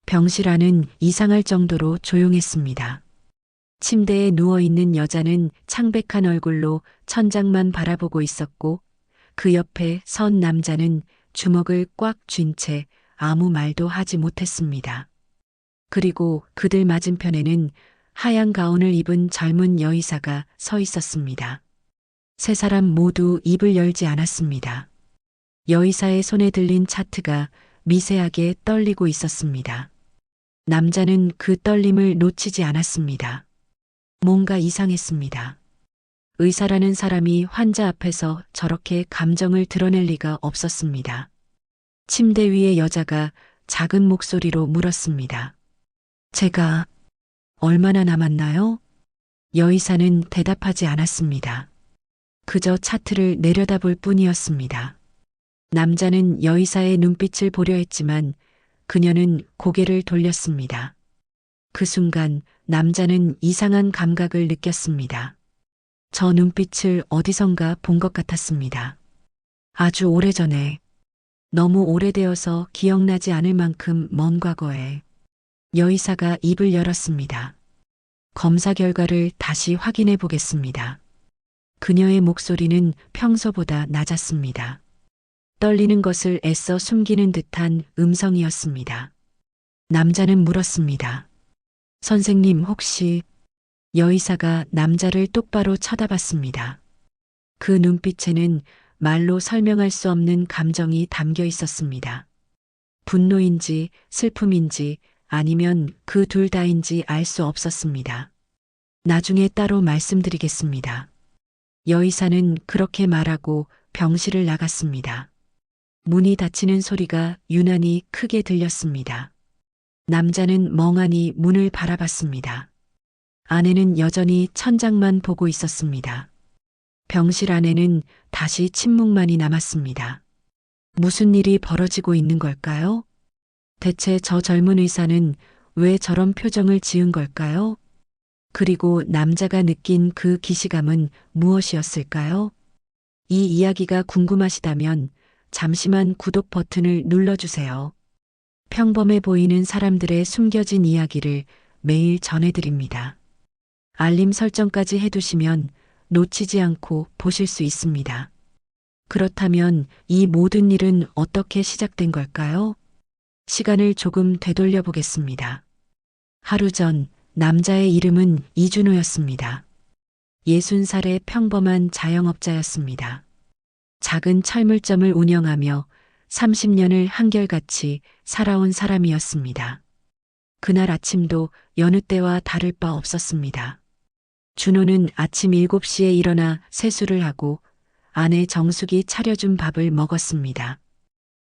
병실 안은 이상할 정도로 조용했습니다. 침대에 누워있는 여자는 창백한 얼굴로 천장만 바라보고 있었고 그 옆에 선 남자는 주먹을 꽉 쥔 채 아무 말도 하지 못했습니다. 그리고 그들 맞은편에는 하얀 가운을 입은 젊은 여의사가 서 있었습니다. 세 사람 모두 입을 열지 않았습니다. 여의사의 손에 들린 차트가 미세하게 떨리고 있었습니다. 남자는 그 떨림을 놓치지 않았습니다. 뭔가 이상했습니다. 의사라는 사람이 환자 앞에서 저렇게 감정을 드러낼 리가 없었습니다. 침대 위의 여자가 작은 목소리로 물었습니다. 제가 얼마나 남았나요? 여의사는 대답하지 않았습니다. 그저 차트를 내려다볼 뿐이었습니다. 남자는 여의사의 눈빛을 보려 했지만 그녀는 고개를 돌렸습니다. 그 순간 남자는 이상한 감각을 느꼈습니다. 저 눈빛을 어디선가 본 것 같았습니다. 아주 오래전에, 너무 오래되어서 기억나지 않을 만큼 먼 과거에. 여의사가 입을 열었습니다. 검사 결과를 다시 확인해 보겠습니다. 그녀의 목소리는 평소보다 낮았습니다. 떨리는 것을 애써 숨기는 듯한 음성이었습니다. 남자는 물었습니다. 선생님 혹시... 여의사가 남자를 똑바로 쳐다봤습니다. 그 눈빛에는 말로 설명할 수 없는 감정이 담겨 있었습니다. 분노인지 슬픔인지 아니면 그 둘 다인지 알 수 없었습니다. 나중에 따로 말씀드리겠습니다. 여의사는 그렇게 말하고 병실을 나갔습니다. 문이 닫히는 소리가 유난히 크게 들렸습니다. 남자는 멍하니 문을 바라봤습니다. 아내는 여전히 천장만 보고 있었습니다. 병실 안에는 다시 침묵만이 남았습니다. 무슨 일이 벌어지고 있는 걸까요? 대체 저 젊은 의사는 왜 저런 표정을 지은 걸까요? 그리고 남자가 느낀 그 기시감은 무엇이었을까요? 이 이야기가 궁금하시다면 잠시만 구독 버튼을 눌러주세요. 평범해 보이는 사람들의 숨겨진 이야기를 매일 전해드립니다. 알림 설정까지 해두시면 놓치지 않고 보실 수 있습니다. 그렇다면 이 모든 일은 어떻게 시작된 걸까요? 시간을 조금 되돌려 보겠습니다. 하루 전 남자의 이름은 이준호였습니다. 60살의 평범한 자영업자였습니다. 작은 철물점을 운영하며 30년을 한결같이 살아온 사람이었습니다. 그날 아침도 여느 때와 다를 바 없었습니다. 준호는 아침 7시에 일어나 세수를 하고 아내 정숙이 차려준 밥을 먹었습니다.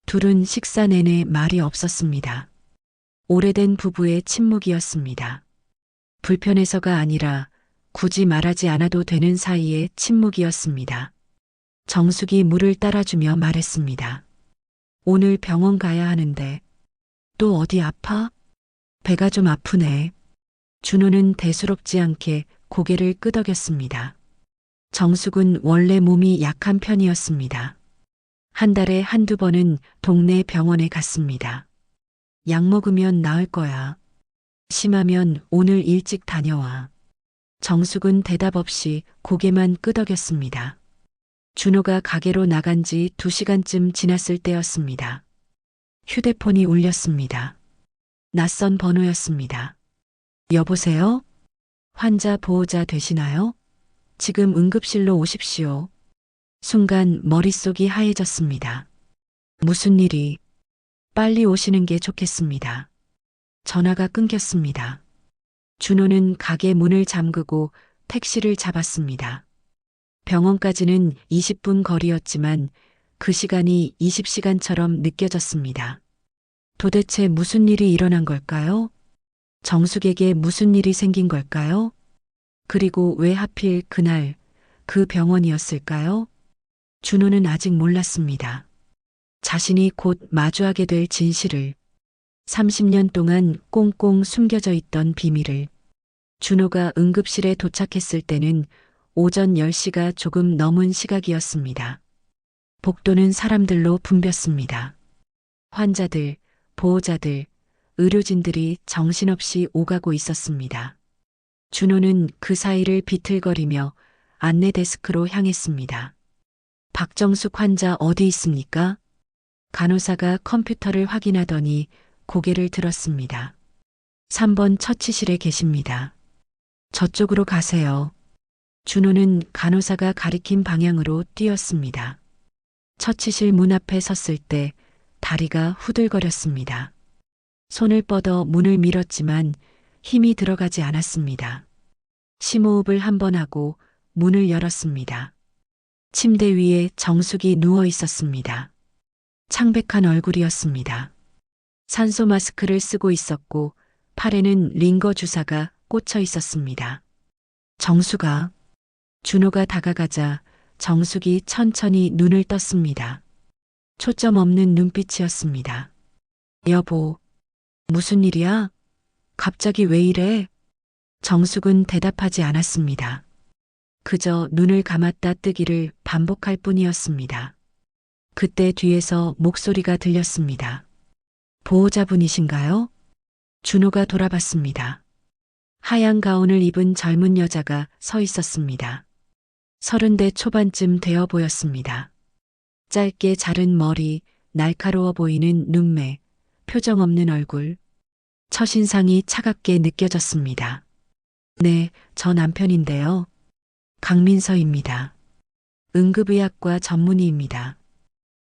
둘은 식사 내내 말이 없었습니다. 오래된 부부의 침묵이었습니다. 불편해서가 아니라 굳이 말하지 않아도 되는 사이의 침묵이었습니다. 정숙이 물을 따라주며 말했습니다. 오늘 병원 가야 하는데 또 어디 아파? 배가 좀 아프네. 준호는 대수롭지 않게 고개를 끄덕였습니다. 정숙은 원래 몸이 약한 편이었습니다. 한 달에 한두 번은 동네 병원에 갔습니다. 약 먹으면 나을 거야. 심하면 오늘 일찍 다녀와. 정숙은 대답 없이 고개만 끄덕였습니다. 준호가 가게로 나간 지 2시간쯤 지났을 때였습니다. 휴대폰이 울렸습니다. 낯선 번호였습니다. 여보세요? 환자 보호자 되시나요? 지금 응급실로 오십시오. 순간 머릿속이 하얘졌습니다. 무슨 일이? 빨리 오시는 게 좋겠습니다. 전화가 끊겼습니다. 준호는 가게 문을 잠그고 택시를 잡았습니다. 병원까지는 20분 거리였지만 그 시간이 20시간처럼 느껴졌습니다. 도대체 무슨 일이 일어난 걸까요? 정숙에게 무슨 일이 생긴 걸까요? 그리고 왜 하필 그날 그 병원이었을까요? 준호는 아직 몰랐습니다. 자신이 곧 마주하게 될 진실을, 30년 동안 꽁꽁 숨겨져 있던 비밀을. 준호가 응급실에 도착했을 때는 오전 10시가 조금 넘은 시각이었습니다. 복도는 사람들로 붐볐습니다. 환자들, 보호자들, 의료진들이 정신없이 오가고 있었습니다. 준호는 그 사이를 비틀거리며 안내 데스크로 향했습니다. 박정숙 환자 어디 있습니까? 간호사가 컴퓨터를 확인하더니 고개를 들었습니다. 3번 처치실에 계십니다. 저쪽으로 가세요. 준호는 간호사가 가리킨 방향으로 뛰었습니다. 처치실 문 앞에 섰을 때 다리가 후들거렸습니다. 손을 뻗어 문을 밀었지만 힘이 들어가지 않았습니다. 심호흡을 한 번 하고 문을 열었습니다. 침대 위에 정숙이 누워 있었습니다. 창백한 얼굴이었습니다. 산소 마스크를 쓰고 있었고 팔에는 링거 주사가 꽂혀 있었습니다. 정숙아. 준호가 다가가자 정숙이 천천히 눈을 떴습니다. 초점 없는 눈빛이었습니다. 여보, 무슨 일이야? 갑자기 왜 이래? 정숙은 대답하지 않았습니다. 그저 눈을 감았다 뜨기를 반복할 뿐이었습니다. 그때 뒤에서 목소리가 들렸습니다. 보호자분이신가요? 준호가 돌아봤습니다. 하얀 가운을 입은 젊은 여자가 서 있었습니다. 30대 초반쯤 되어 보였습니다. 짧게 자른 머리, 날카로워 보이는 눈매, 표정 없는 얼굴. 첫인상이 차갑게 느껴졌습니다. 네, 저 남편인데요. 강민서입니다. 응급의학과 전문의입니다.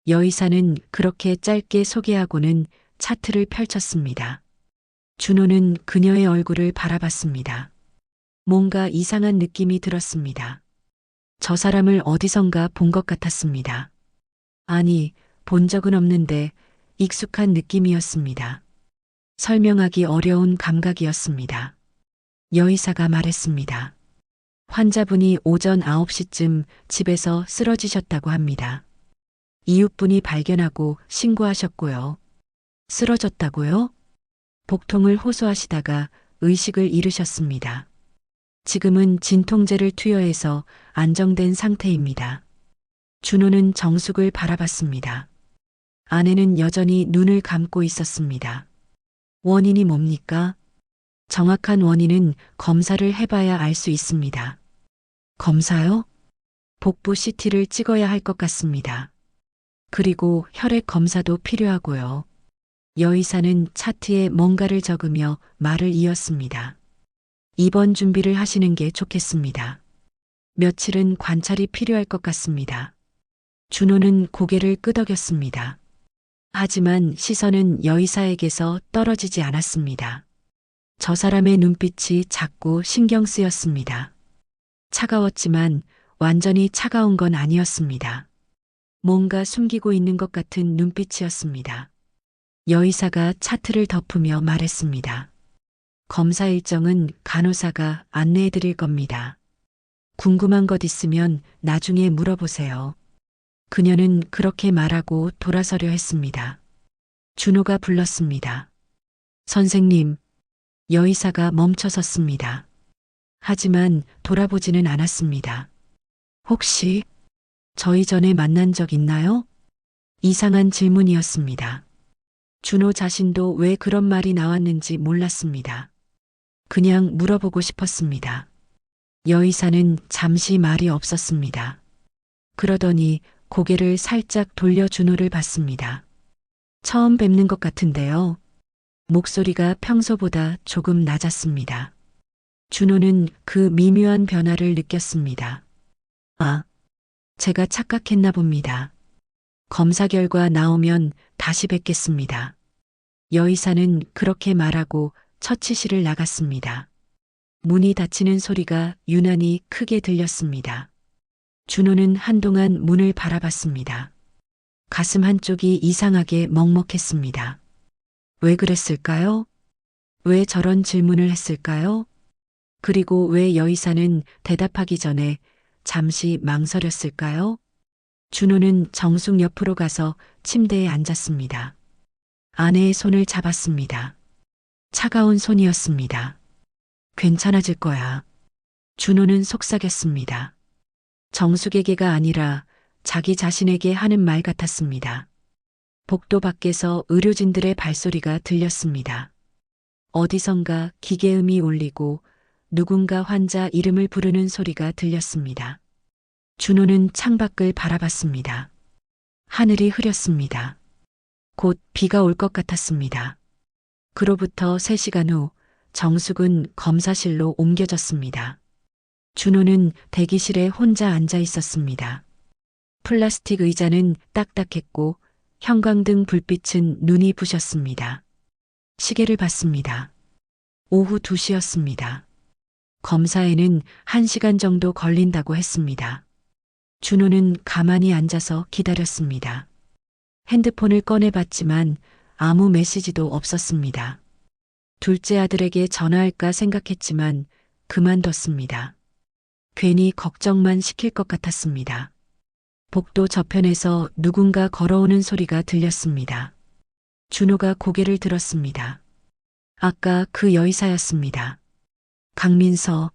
여의사는 그렇게 짧게 소개하고는 차트를 펼쳤습니다. 준호는 그녀의 얼굴을 바라봤습니다. 뭔가 이상한 느낌이 들었습니다. 저 사람을 어디선가 본 것 같았습니다. 아니, 본 적은 없는데 익숙한 느낌이었습니다. 설명하기 어려운 감각이었습니다. 여의사가 말했습니다. 환자분이 오전 9시쯤 집에서 쓰러지셨다고 합니다. 이웃분이 발견하고 신고하셨고요. 쓰러졌다고요? 복통을 호소하시다가 의식을 잃으셨습니다. 지금은 진통제를 투여해서 안정된 상태입니다. 준호는 정숙을 바라봤습니다. 아내는 여전히 눈을 감고 있었습니다. 원인이 뭡니까? 정확한 원인은 검사를 해봐야 알 수 있습니다. 검사요? 복부 CT를 찍어야 할 것 같습니다. 그리고 혈액 검사도 필요하고요. 여의사는 차트에 뭔가를 적으며 말을 이었습니다. 입원 준비를 하시는 게 좋겠습니다. 며칠은 관찰이 필요할 것 같습니다. 준호는 고개를 끄덕였습니다. 하지만 시선은 여의사에게서 떨어지지 않았습니다. 저 사람의 눈빛이 자꾸 신경 쓰였습니다. 차가웠지만 완전히 차가운 건 아니었습니다. 뭔가 숨기고 있는 것 같은 눈빛이었습니다. 여의사가 차트를 덮으며 말했습니다. 검사 일정은 간호사가 안내해 드릴 겁니다. 궁금한 것 있으면 나중에 물어보세요. 그녀는 그렇게 말하고 돌아서려 했습니다. 준호가 불렀습니다. 선생님. 여의사가 멈춰섰습니다. 하지만 돌아보지는 않았습니다. 혹시 저희 전에 만난 적 있나요? 이상한 질문이었습니다. 준호 자신도 왜 그런 말이 나왔는지 몰랐습니다. 그냥 물어보고 싶었습니다. 여의사는 잠시 말이 없었습니다. 그러더니 고개를 살짝 돌려 준호를 봤습니다. 처음 뵙는 것 같은데요. 목소리가 평소보다 조금 낮았습니다. 준호는 그 미묘한 변화를 느꼈습니다. 아, 제가 착각했나 봅니다. 검사 결과 나오면 다시 뵙겠습니다. 여의사는 그렇게 말하고 처치실을 나갔습니다. 문이 닫히는 소리가 유난히 크게 들렸습니다. 준호는 한동안 문을 바라봤습니다. 가슴 한쪽이 이상하게 먹먹했습니다. 왜 그랬을까요? 왜 저런 질문을 했을까요? 그리고 왜 여의사는 대답하기 전에 잠시 망설였을까요? 준호는 정숙 옆으로 가서 침대에 앉았습니다. 아내의 손을 잡았습니다. 차가운 손이었습니다. 괜찮아질 거야. 준호는 속삭였습니다. 정숙에게가 아니라 자기 자신에게 하는 말 같았습니다. 복도 밖에서 의료진들의 발소리가 들렸습니다. 어디선가 기계음이 울리고 누군가 환자 이름을 부르는 소리가 들렸습니다. 준호는 창밖을 바라봤습니다. 하늘이 흐렸습니다. 곧 비가 올 것 같았습니다. 그로부터 3시간 후 정숙은 검사실로 옮겨졌습니다. 준호는 대기실에 혼자 앉아 있었습니다. 플라스틱 의자는 딱딱했고 형광등 불빛은 눈이 부셨습니다. 시계를 봤습니다. 오후 2시였습니다. 검사에는 1시간 정도 걸린다고 했습니다. 준호는 가만히 앉아서 기다렸습니다. 핸드폰을 꺼내봤지만 아무 메시지도 없었습니다. 둘째 아들에게 전화할까 생각했지만 그만뒀습니다. 괜히 걱정만 시킬 것 같았습니다. 복도 저편에서 누군가 걸어오는 소리가 들렸습니다. 준호가 고개를 들었습니다. 아까 그 여의사였습니다. 강민서.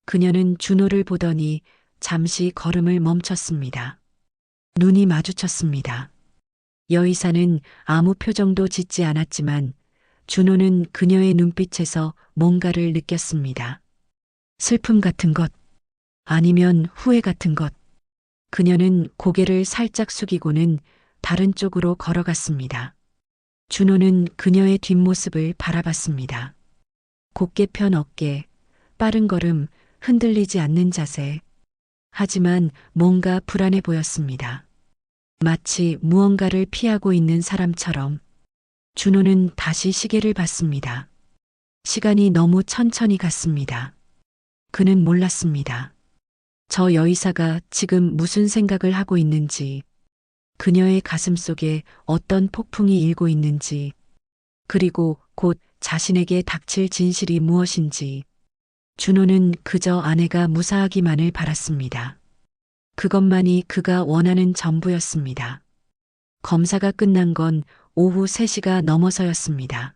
그녀는 준호를 보더니 잠시 걸음을 멈췄습니다. 눈이 마주쳤습니다. 여의사는 아무 표정도 짓지 않았지만 준호는 그녀의 눈빛에서 뭔가를 느꼈습니다. 슬픔 같은 것, 아니면 후회 같은 것. 그녀는 고개를 살짝 숙이고는 다른 쪽으로 걸어갔습니다. 준호는 그녀의 뒷모습을 바라봤습니다. 곧게 편 어깨, 빠른 걸음, 흔들리지 않는 자세. 하지만 뭔가 불안해 보였습니다. 마치 무언가를 피하고 있는 사람처럼. 준호는 다시 시계를 봤습니다. 시간이 너무 천천히 갔습니다. 그는 몰랐습니다. 저 여의사가 지금 무슨 생각을 하고 있는지, 그녀의 가슴 속에 어떤 폭풍이 일고 있는지, 그리고 곧 자신에게 닥칠 진실이 무엇인지. 준호는 그저 아내가 무사하기만을 바랐습니다. 그것만이 그가 원하는 전부였습니다. 검사가 끝난 건 오후 3시가 넘어서였습니다.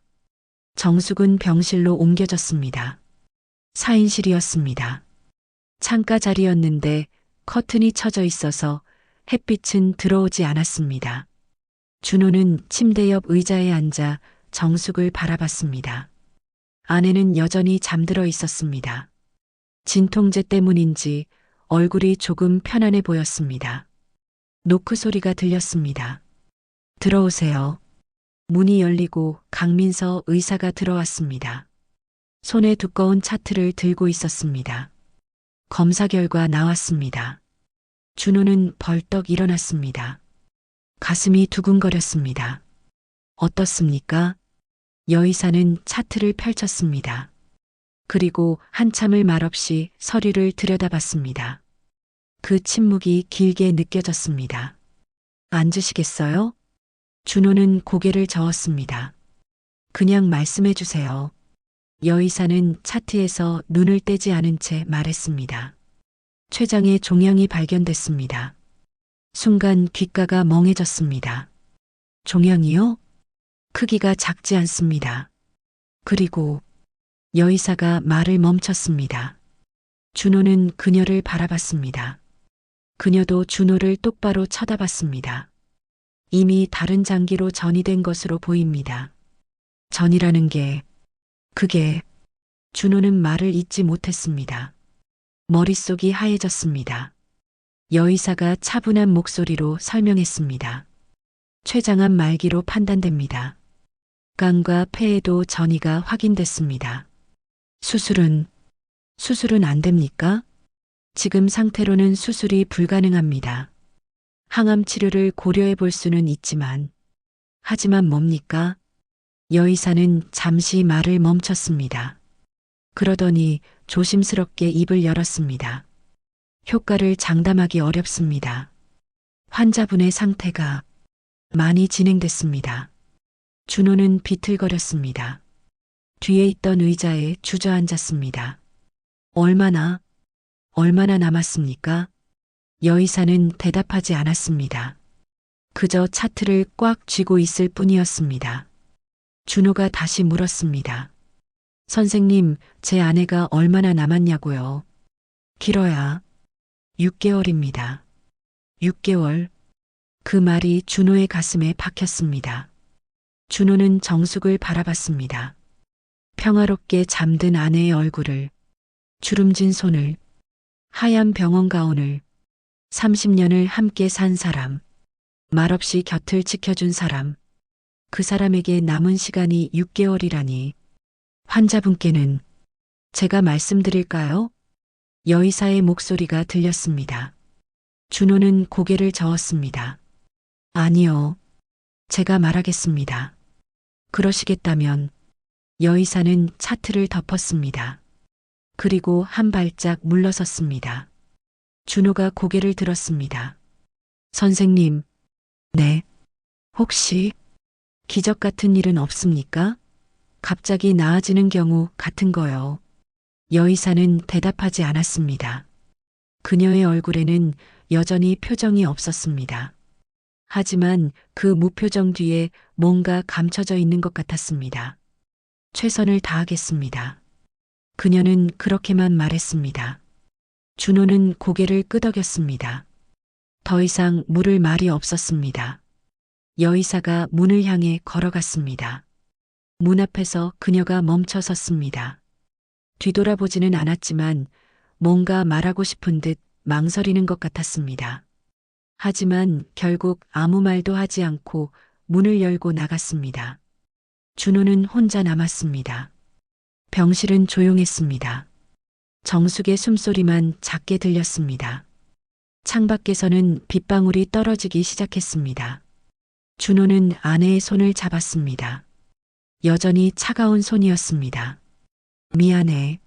정숙은 병실로 옮겨졌습니다. 사인실이었습니다. 창가 자리였는데 커튼이 쳐져 있어서 햇빛은 들어오지 않았습니다. 준호는 침대 옆 의자에 앉아 정숙을 바라봤습니다. 아내는 여전히 잠들어 있었습니다. 진통제 때문인지 얼굴이 조금 편안해 보였습니다. 노크 소리가 들렸습니다. 들어오세요. 문이 열리고 강민서 의사가 들어왔습니다. 손에 두꺼운 차트를 들고 있었습니다. 검사 결과 나왔습니다. 준호는 벌떡 일어났습니다. 가슴이 두근거렸습니다. 어떻습니까? 여의사는 차트를 펼쳤습니다. 그리고 한참을 말없이 서류를 들여다봤습니다. 그 침묵이 길게 느껴졌습니다. 앉으시겠어요? 준호는 고개를 저었습니다. 그냥 말씀해 주세요. 여의사는 차트에서 눈을 떼지 않은 채 말했습니다. 췌장에 종양이 발견됐습니다. 순간 귓가가 멍해졌습니다. 종양이요? 크기가 작지 않습니다. 그리고 여의사가 말을 멈췄습니다. 준호는 그녀를 바라봤습니다. 그녀도 준호를 똑바로 쳐다봤습니다. 이미 다른 장기로 전이된 것으로 보입니다. 전이라는 게, 그게. 준호는 말을 잇지 못했습니다. 머릿속이 하얘졌습니다. 여의사가 차분한 목소리로 설명했습니다. 췌장암 말기로 판단됩니다.肝과 폐에도 전이가 확인됐습니다. 수술은 안 됩니까? 지금 상태로는 수술이 불가능합니다. 항암 치료를 고려해 볼 수는 있지만. 하지만 뭡니까? 여의사는 잠시 말을 멈췄습니다. 그러더니 조심스럽게 입을 열었습니다. 효과를 장담하기 어렵습니다. 환자분의 상태가 많이 진행됐습니다. 준호는 비틀거렸습니다. 뒤에 있던 의자에 주저앉았습니다. 얼마나 남았습니까? 여의사는 대답하지 않았습니다. 그저 차트를 꽉 쥐고 있을 뿐이었습니다. 준호가 다시 물었습니다. 선생님, 제 아내가 얼마나 남았냐고요? 길어야 6개월입니다. 6개월. 그 말이 준호의 가슴에 박혔습니다. 준호는 정숙을 바라봤습니다. 평화롭게 잠든 아내의 얼굴을, 주름진 손을, 하얀 병원 가운을, 30년을 함께 산 사람, 말없이 곁을 지켜준 사람, 그 사람에게 남은 시간이 6개월이라니. 환자분께는 제가 말씀드릴까요? 여의사의 목소리가 들렸습니다. 준호는 고개를 저었습니다. 아니요. 제가 말하겠습니다. 그러시겠다면. 여의사는 차트를 덮었습니다. 그리고 한 발짝 물러섰습니다. 준호가 고개를 들었습니다. 선생님, 네. 혹시 기적 같은 일은 없습니까? 갑자기 나아지는 경우 같은 거요. 여의사는 대답하지 않았습니다. 그녀의 얼굴에는 여전히 표정이 없었습니다. 하지만 그 무표정 뒤에 뭔가 감춰져 있는 것 같았습니다. 최선을 다하겠습니다. 그녀는 그렇게만 말했습니다. 준호는 고개를 끄덕였습니다. 더 이상 물을 말이 없었습니다. 여의사가 문을 향해 걸어갔습니다. 문 앞에서 그녀가 멈춰 섰습니다. 뒤돌아보지는 않았지만 뭔가 말하고 싶은 듯 망설이는 것 같았습니다. 하지만 결국 아무 말도 하지 않고 문을 열고 나갔습니다. 준호는 혼자 남았습니다. 병실은 조용했습니다. 정숙의 숨소리만 작게 들렸습니다. 창밖에서는 빗방울이 떨어지기 시작했습니다. 준호는 아내의 손을 잡았습니다. 여전히 차가운 손이었습니다. 미안해.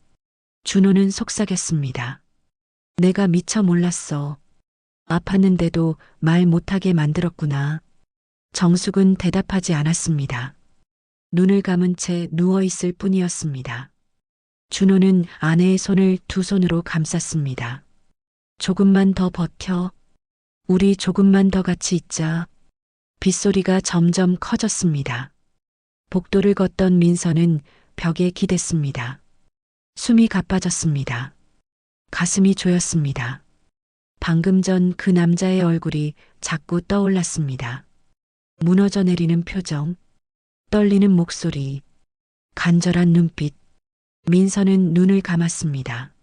준호는 속삭였습니다. 내가 미처 몰랐어. 아팠는데도 말 못하게 만들었구나. 정숙은 대답하지 않았습니다. 눈을 감은 채 누워있을 뿐이었습니다. 준호는 아내의 손을 두 손으로 감쌌습니다. 조금만 더 버텨. 우리 조금만 더 같이 있자. 빗소리가 점점 커졌습니다. 복도를 걷던 민서는 벽에 기댔습니다. 숨이 가빠졌습니다. 가슴이 조였습니다. 방금 전 그 남자의 얼굴이 자꾸 떠올랐습니다. 무너져 내리는 표정, 떨리는 목소리, 간절한 눈빛. 민서는 눈을 감았습니다.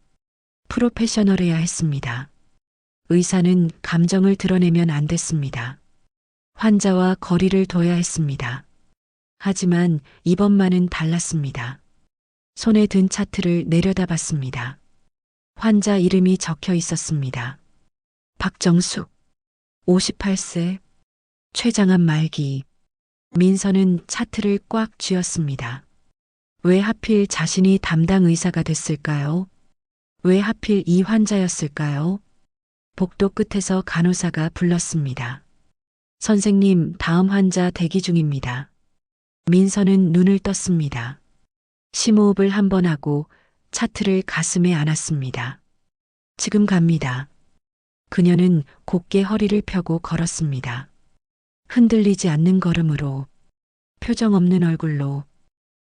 프로페셔널해야 했습니다. 의사는 감정을 드러내면 안 됐습니다. 환자와 거리를 둬야 했습니다. 하지만 이번만은 달랐습니다. 손에 든 차트를 내려다봤습니다. 환자 이름이 적혀 있었습니다. 박정숙, 58세, 췌장암 말기. 민서는 차트를 꽉 쥐었습니다. 왜 하필 자신이 담당 의사가 됐을까요? 왜 하필 이 환자였을까요? 복도 끝에서 간호사가 불렀습니다. 선생님, 다음 환자 대기 중입니다. 민서는 눈을 떴습니다. 심호흡을 한 번 하고 차트를 가슴에 안았습니다. 지금 갑니다. 그녀는 곧게 허리를 펴고 걸었습니다. 흔들리지 않는 걸음으로, 표정 없는 얼굴로.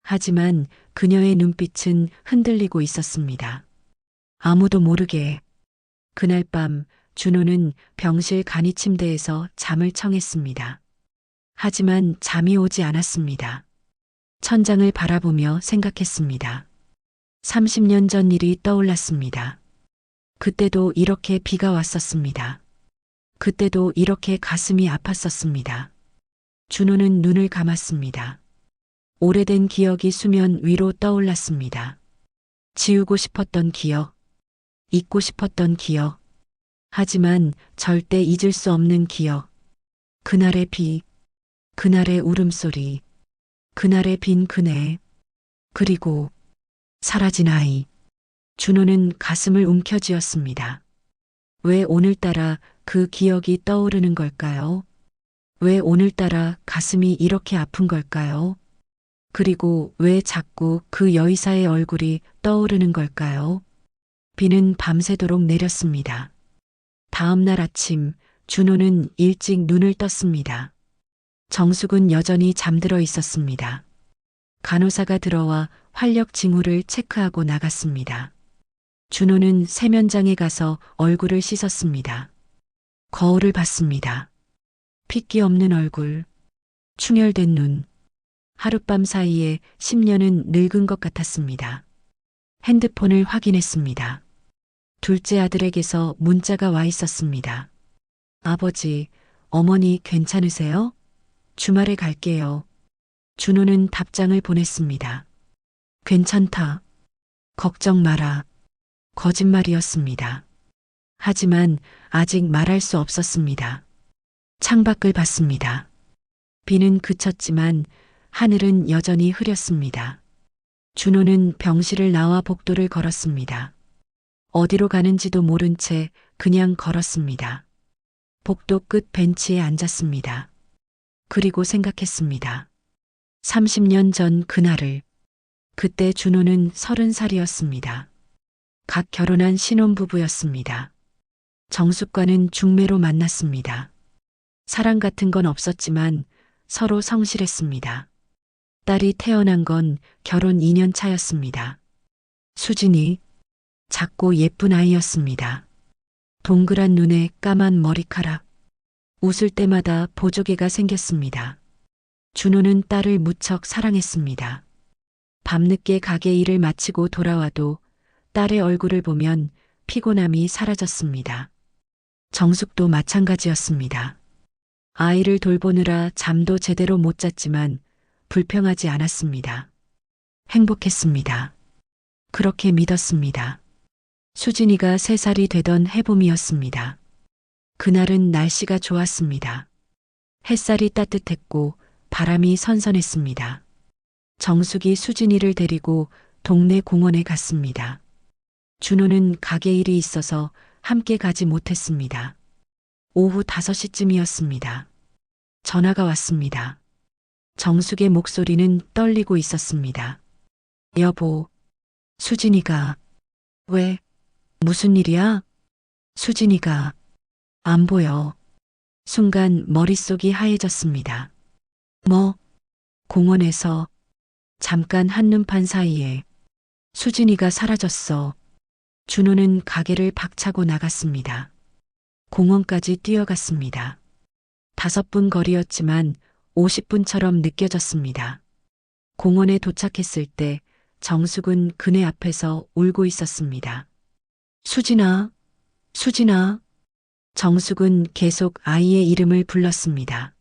하지만 그녀의 눈빛은 흔들리고 있었습니다. 아무도 모르게. 그날 밤 준호는 병실 간이 침대에서 잠을 청했습니다. 하지만 잠이 오지 않았습니다. 천장을 바라보며 생각했습니다. 30년 전 일이 떠올랐습니다. 그때도 이렇게 비가 왔었습니다. 그때도 이렇게 가슴이 아팠었습니다. 준호는 눈을 감았습니다. 오래된 기억이 수면 위로 떠올랐습니다. 지우고 싶었던 기억, 잊고 싶었던 기억. 하지만 절대 잊을 수 없는 기억. 그날의 비, 그날의 울음소리, 그날의 빈 그네, 그리고 사라진 아이. 준호는 가슴을 움켜쥐었습니다. 왜 오늘따라 그 기억이 떠오르는 걸까요? 왜 오늘따라 가슴이 이렇게 아픈 걸까요? 그리고 왜 자꾸 그 여의사의 얼굴이 떠오르는 걸까요? 비는 밤새도록 내렸습니다. 다음 날 아침 준호는 일찍 눈을 떴습니다. 정숙은 여전히 잠들어 있었습니다. 간호사가 들어와 활력 징후를 체크하고 나갔습니다. 준호는 세면장에 가서 얼굴을 씻었습니다. 거울을 봤습니다. 핏기 없는 얼굴, 충혈된 눈, 하룻밤 사이에 10년은 늙은 것 같았습니다. 핸드폰을 확인했습니다. 둘째 아들에게서 문자가 와 있었습니다. 아버지, 어머니 괜찮으세요? 주말에 갈게요. 준호는 답장을 보냈습니다. 괜찮다. 걱정 마라. 거짓말이었습니다. 하지만 아직 말할 수 없었습니다. 창밖을 봤습니다. 비는 그쳤지만 하늘은 여전히 흐렸습니다. 준호는 병실을 나와 복도를 걸었습니다. 어디로 가는지도 모른 채 그냥 걸었습니다. 복도 끝 벤치에 앉았습니다. 그리고 생각했습니다. 30년 전 그날을. 그때 준호는 30살이었습니다. 갓 결혼한 신혼부부였습니다. 정숙과는 중매로 만났습니다. 사랑 같은 건 없었지만 서로 성실했습니다. 딸이 태어난 건 결혼 2년 차였습니다. 수진이 작고 예쁜 아이였습니다. 동그란 눈에 까만 머리카락. 웃을 때마다 보조개가 생겼습니다. 준호는 딸을 무척 사랑했습니다. 밤늦게 가게 일을 마치고 돌아와도 딸의 얼굴을 보면 피곤함이 사라졌습니다. 정숙도 마찬가지였습니다. 아이를 돌보느라 잠도 제대로 못 잤지만 불평하지 않았습니다. 행복했습니다. 그렇게 믿었습니다. 수진이가 3살이 되던 해봄이었습니다. 그날은 날씨가 좋았습니다. 햇살이 따뜻했고 바람이 선선했습니다. 정숙이 수진이를 데리고 동네 공원에 갔습니다. 준호는 가게 일이 있어서 함께 가지 못했습니다. 오후 5시쯤이었습니다. 전화가 왔습니다. 정숙의 목소리는 떨리고 있었습니다. 여보, 수진이가. 왜? 무슨 일이야? 수진이가. 안 보여. 순간 머릿속이 하얘졌습니다. 뭐? 공원에서 잠깐 한눈판 사이에 수진이가 사라졌어. 준호는 가게를 박차고 나갔습니다. 공원까지 뛰어갔습니다. 5분 거리였지만 50분처럼 느껴졌습니다. 공원에 도착했을 때 정숙은 그네 앞에서 울고 있었습니다. 수진아, 수진아. 정숙은 계속 아이의 이름을 불렀습니다.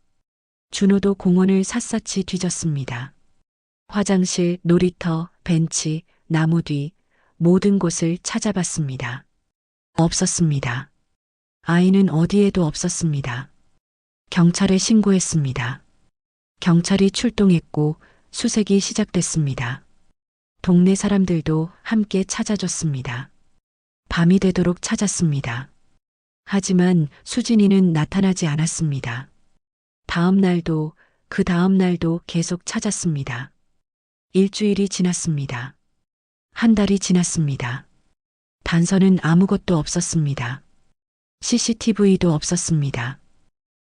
준호도 공원을 샅샅이 뒤졌습니다. 화장실, 놀이터, 벤치, 나무 뒤 모든 곳을 찾아봤습니다. 없었습니다. 아이는 어디에도 없었습니다. 경찰에 신고했습니다. 경찰이 출동했고 수색이 시작됐습니다. 동네 사람들도 함께 찾아줬습니다. 밤이 되도록 찾았습니다. 하지만 수진이는 나타나지 않았습니다. 다음 날도 그 다음 날도 계속 찾았습니다. 일주일이 지났습니다. 한 달이 지났습니다. 단서는 아무것도 없었습니다. CCTV도 없었습니다.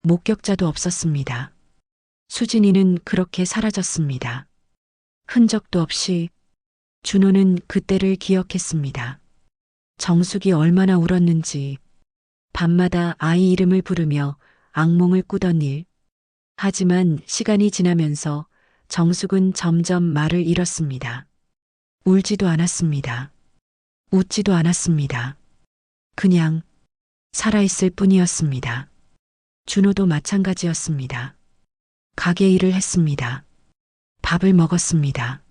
목격자도 없었습니다. 수진이는 그렇게 사라졌습니다. 흔적도 없이. 준호는 그때를 기억했습니다. 정숙이 얼마나 울었는지, 밤마다 아이 이름을 부르며 악몽을 꾸던 일. 하지만 시간이 지나면서 정숙은 점점 말을 잃었습니다. 울지도 않았습니다. 웃지도 않았습니다. 그냥 살아있을 뿐이었습니다. 준호도 마찬가지였습니다. 가게 일을 했습니다. 밥을 먹었습니다.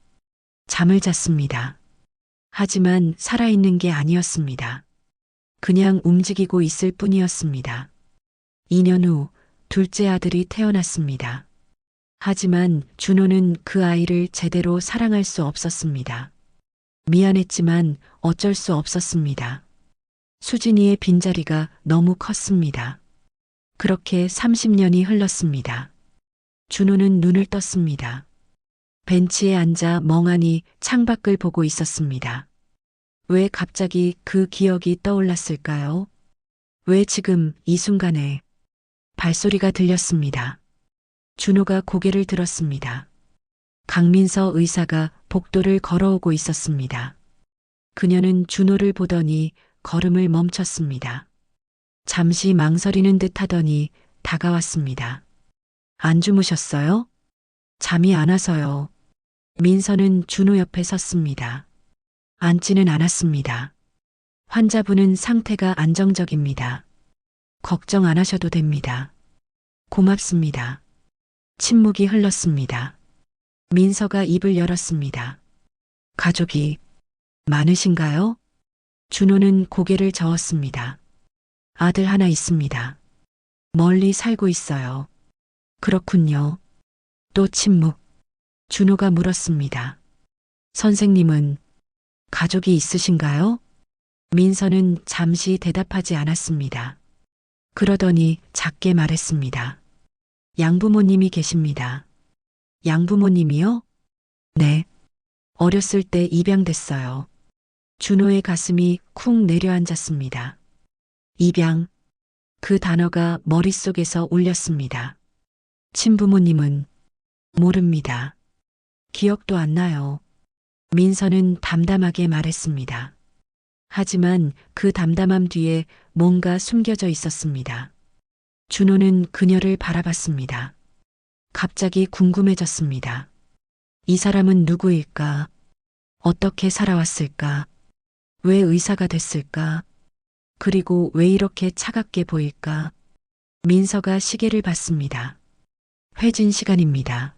잠을 잤습니다. 하지만 살아있는 게 아니었습니다. 그냥 움직이고 있을 뿐이었습니다. 2년 후 둘째 아들이 태어났습니다. 하지만 준호는 그 아이를 제대로 사랑할 수 없었습니다. 미안했지만 어쩔 수 없었습니다. 수진이의 빈자리가 너무 컸습니다. 그렇게 30년이 흘렀습니다. 준호는 눈을 떴습니다. 벤치에 앉아 멍하니 창밖을 보고 있었습니다. 왜 갑자기 그 기억이 떠올랐을까요? 왜 지금 이 순간에? 발소리가 들렸습니다. 준호가 고개를 들었습니다. 강민서 의사가 복도를 걸어오고 있었습니다. 그녀는 준호를 보더니 걸음을 멈췄습니다. 잠시 망설이는 듯 하더니 다가왔습니다. 안 주무셨어요? 잠이 안 와서요. 민서는 준호 옆에 섰습니다. 앉지는 않았습니다. 환자분은 상태가 안정적입니다. 걱정 안 하셔도 됩니다. 고맙습니다. 침묵이 흘렀습니다. 민서가 입을 열었습니다. 가족이 많으신가요? 준호는 고개를 저었습니다. 아들 하나 있습니다. 멀리 살고 있어요. 그렇군요. 또 침묵. 준호가 물었습니다. 선생님은 가족이 있으신가요? 민서는 잠시 대답하지 않았습니다. 그러더니 작게 말했습니다. 양부모님이 계십니다. 양부모님이요? 네. 어렸을 때 입양됐어요. 준호의 가슴이 쿵 내려앉았습니다. 입양. 그 단어가 머릿속에서 울렸습니다. 친부모님은 모릅니다. 기억도 안 나요. 민서는 담담하게 말했습니다. 하지만 그 담담함 뒤에 뭔가 숨겨져 있었습니다. 준호는 그녀를 바라봤습니다. 갑자기 궁금해졌습니다. 이 사람은 누구일까? 어떻게 살아왔을까? 왜 의사가 됐을까? 그리고 왜 이렇게 차갑게 보일까? 민서가 시계를 봤습니다. 회진 시간입니다.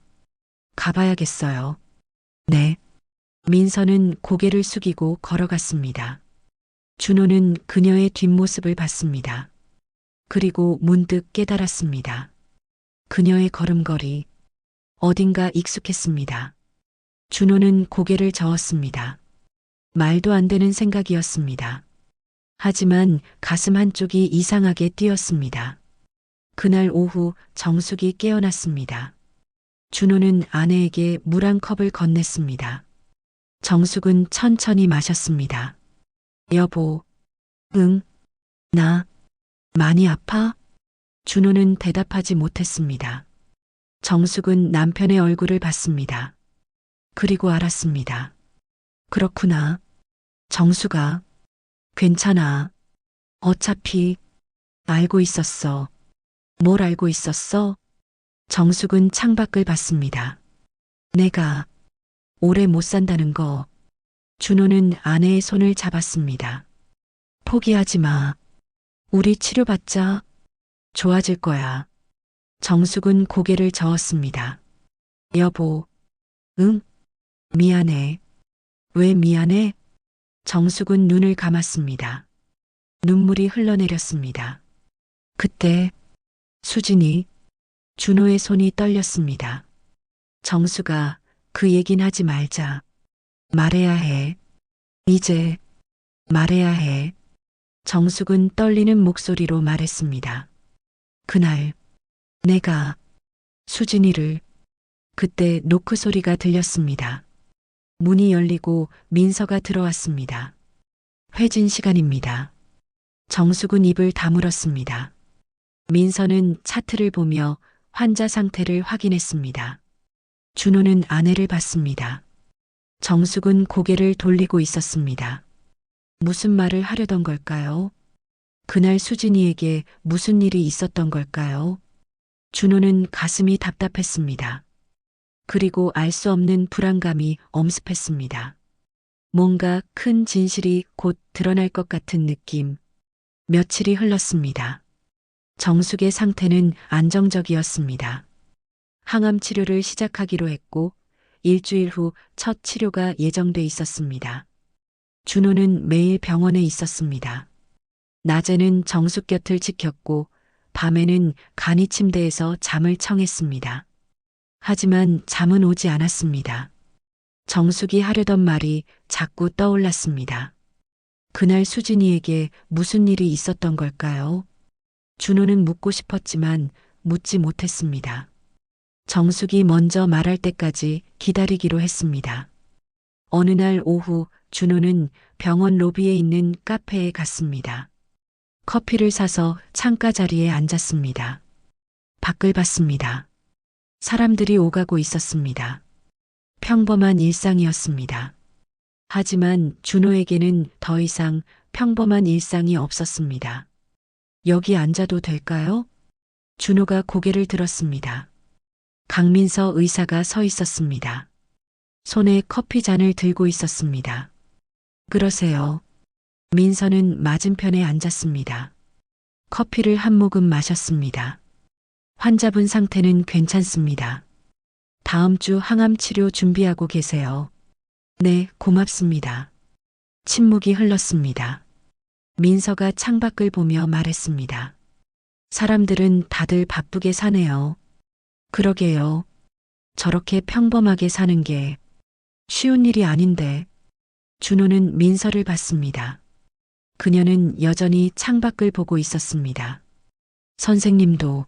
가봐야겠어요. 네. 민서는 고개를 숙이고 걸어갔습니다. 준호는 그녀의 뒷모습을 봤습니다. 그리고 문득 깨달았습니다. 그녀의 걸음걸이 어딘가 익숙했습니다. 준호는 고개를 저었습니다. 말도 안 되는 생각이었습니다. 하지만 가슴 한쪽이 이상하게 뛰었습니다. 그날 오후 정숙이 깨어났습니다. 준호는 아내에게 물 한 컵을 건넸습니다. 정숙은 천천히 마셨습니다. 여보, 응, 나 많이 아파? 준호는 대답하지 못했습니다. 정숙은 남편의 얼굴을 봤습니다. 그리고 알았습니다. 그렇구나. 정숙아, 괜찮아. 어차피 알고 있었어. 뭘 알고 있었어? 정숙은 창밖을 봤습니다. 내가 오래 못 산다는 거. 준호는 아내의 손을 잡았습니다. 포기하지 마. 우리 치료받자. 좋아질 거야. 정숙은 고개를 저었습니다. 여보, 응? 미안해. 왜 미안해? 정숙은 눈을 감았습니다. 눈물이 흘러내렸습니다. 그때 수진이 준호의 손이 떨렸습니다. 정수가 그 얘긴 하지 말자. 말해야 해. 이제 말해야 해. 정숙은 떨리는 목소리로 말했습니다. 그날 내가 수진이를 그때 노크 소리가 들렸습니다. 문이 열리고 민서가 들어왔습니다. 회진 시간입니다. 정숙은 입을 다물었습니다. 민서는 차트를 보며 환자 상태를 확인했습니다. 준호는 아내를 봤습니다. 정숙은 고개를 돌리고 있었습니다. 무슨 말을 하려던 걸까요? 그날 수진이에게 무슨 일이 있었던 걸까요? 준호는 가슴이 답답했습니다. 그리고 알 수 없는 불안감이 엄습했습니다. 뭔가 큰 진실이 곧 드러날 것 같은 느낌. 며칠이 흘렀습니다. 정숙의 상태는 안정적이었습니다. 항암 치료를 시작하기로 했고 일주일 후 첫 치료가 예정돼 있었습니다. 준호는 매일 병원에 있었습니다. 낮에는 정숙 곁을 지켰고 밤에는 간이 침대에서 잠을 청했습니다. 하지만 잠은 오지 않았습니다. 정숙이 하려던 말이 자꾸 떠올랐습니다. 그날 수진이에게 무슨 일이 있었던 걸까요? 준호는 묻고 싶었지만 묻지 못했습니다. 정숙이 먼저 말할 때까지 기다리기로 했습니다. 어느 날 오후 준호는 병원 로비에 있는 카페에 갔습니다. 커피를 사서 창가 자리에 앉았습니다. 밖을 봤습니다. 사람들이 오가고 있었습니다. 평범한 일상이었습니다. 하지만 준호에게는 더 이상 평범한 일상이 없었습니다. 여기 앉아도 될까요? 준호가 고개를 들었습니다. 강민서 의사가 서 있었습니다. 손에 커피 잔을 들고 있었습니다. 그러세요. 민서는 맞은편에 앉았습니다. 커피를 한 모금 마셨습니다. 환자분 상태는 괜찮습니다. 다음 주 항암 치료 준비하고 계세요. 네, 고맙습니다. 침묵이 흘렀습니다. 민서가 창밖을 보며 말했습니다. 사람들은 다들 바쁘게 사네요. 그러게요. 저렇게 평범하게 사는 게 쉬운 일이 아닌데. 준호는 민서를 봤습니다. 그녀는 여전히 창밖을 보고 있었습니다. 선생님도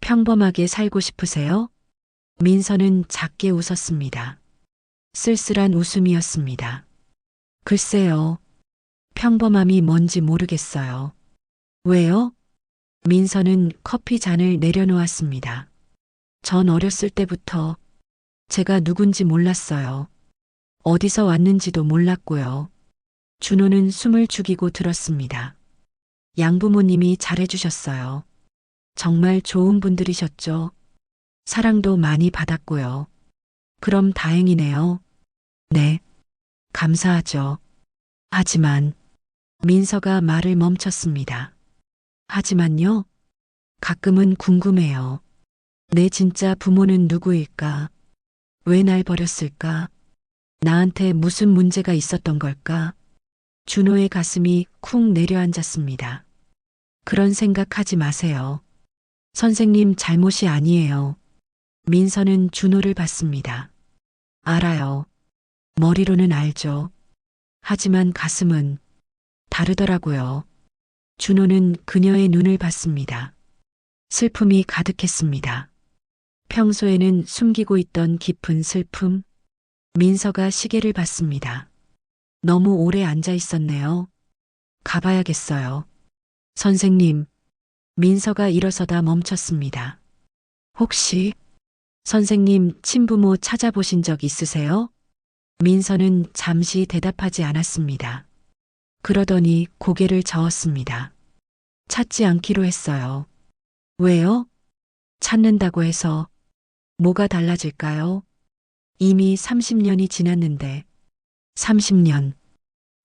평범하게 살고 싶으세요? 민서는 작게 웃었습니다. 쓸쓸한 웃음이었습니다. 글쎄요. 평범함이 뭔지 모르겠어요. 왜요? 민서는 커피 잔을 내려놓았습니다. 전 어렸을 때부터 제가 누군지 몰랐어요. 어디서 왔는지도 몰랐고요. 준호는 숨을 죽이고 들었습니다. 양부모님이 잘해주셨어요. 정말 좋은 분들이셨죠. 사랑도 많이 받았고요. 그럼 다행이네요. 네. 감사하죠. 하지만 민서가 말을 멈췄습니다. 하지만요. 가끔은 궁금해요. 내 진짜 부모는 누구일까? 왜 날 버렸을까? 나한테 무슨 문제가 있었던 걸까? 준호의 가슴이 쿵 내려앉았습니다. 그런 생각하지 마세요. 선생님 잘못이 아니에요. 민서는 준호를 봤습니다. 알아요. 머리로는 알죠. 하지만 가슴은 다르더라고요. 준호는 그녀의 눈을 봤습니다. 슬픔이 가득했습니다. 평소에는 숨기고 있던 깊은 슬픔. 민서가 시계를 봤습니다. 너무 오래 앉아 있었네요. 가봐야겠어요. 선생님, 민서가 일어서다 멈췄습니다. 혹시 선생님 친부모 찾아보신 적 있으세요? 민서는 잠시 대답하지 않았습니다. 그러더니 고개를 저었습니다. 찾지 않기로 했어요. 왜요? 찾는다고 해서 뭐가 달라질까요? 이미 30년이 지났는데. 30년.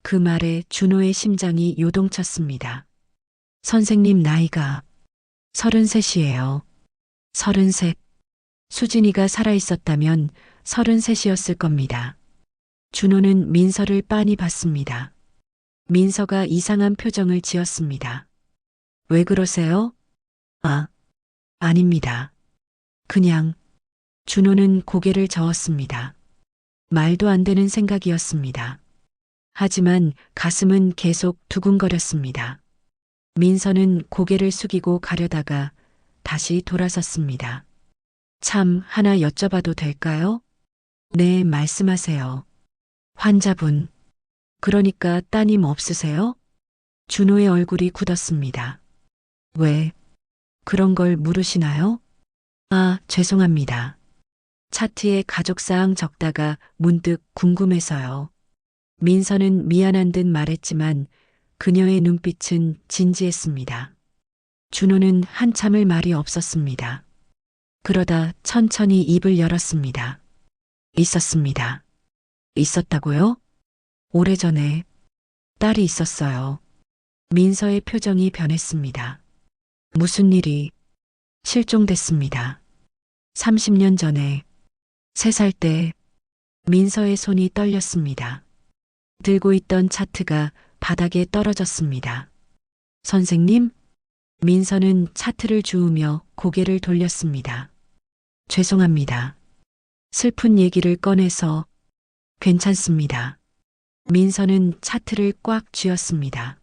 그 말에 준호의 심장이 요동쳤습니다. 선생님 나이가 33이에요. 33. 수진이가 살아있었다면 33이었을 겁니다. 준호는 민서를 빤히 봤습니다. 민서가 이상한 표정을 지었습니다. 왜 그러세요? 아닙니다. 그냥. 준호는 고개를 저었습니다. 말도 안 되는 생각이었습니다. 하지만 가슴은 계속 두근거렸습니다. 민서는 고개를 숙이고 가려다가 다시 돌아섰습니다. 참 하나 여쭤봐도 될까요? 네, 말씀하세요. 환자분. 그러니까 따님 없으세요? 준호의 얼굴이 굳었습니다. 왜 그런 걸 물으시나요? 죄송합니다. 차트에 가족사항 적다가 문득 궁금해서요. 민서는 미안한 듯 말했지만 그녀의 눈빛은 진지했습니다. 준호는 한참을 말이 없었습니다. 그러다 천천히 입을 열었습니다. 있었습니다. 있었다고요? 오래전에 딸이 있었어요. 민서의 표정이 변했습니다. 무슨 일이? 실종됐습니다. 30년 전에 3살 때. 민서의 손이 떨렸습니다. 들고 있던 차트가 바닥에 떨어졌습니다. 선생님? 민서는 차트를 주우며 고개를 돌렸습니다. 죄송합니다. 슬픈 얘기를 꺼내서. 괜찮습니다. 민서는 차트를 꽉 쥐었습니다.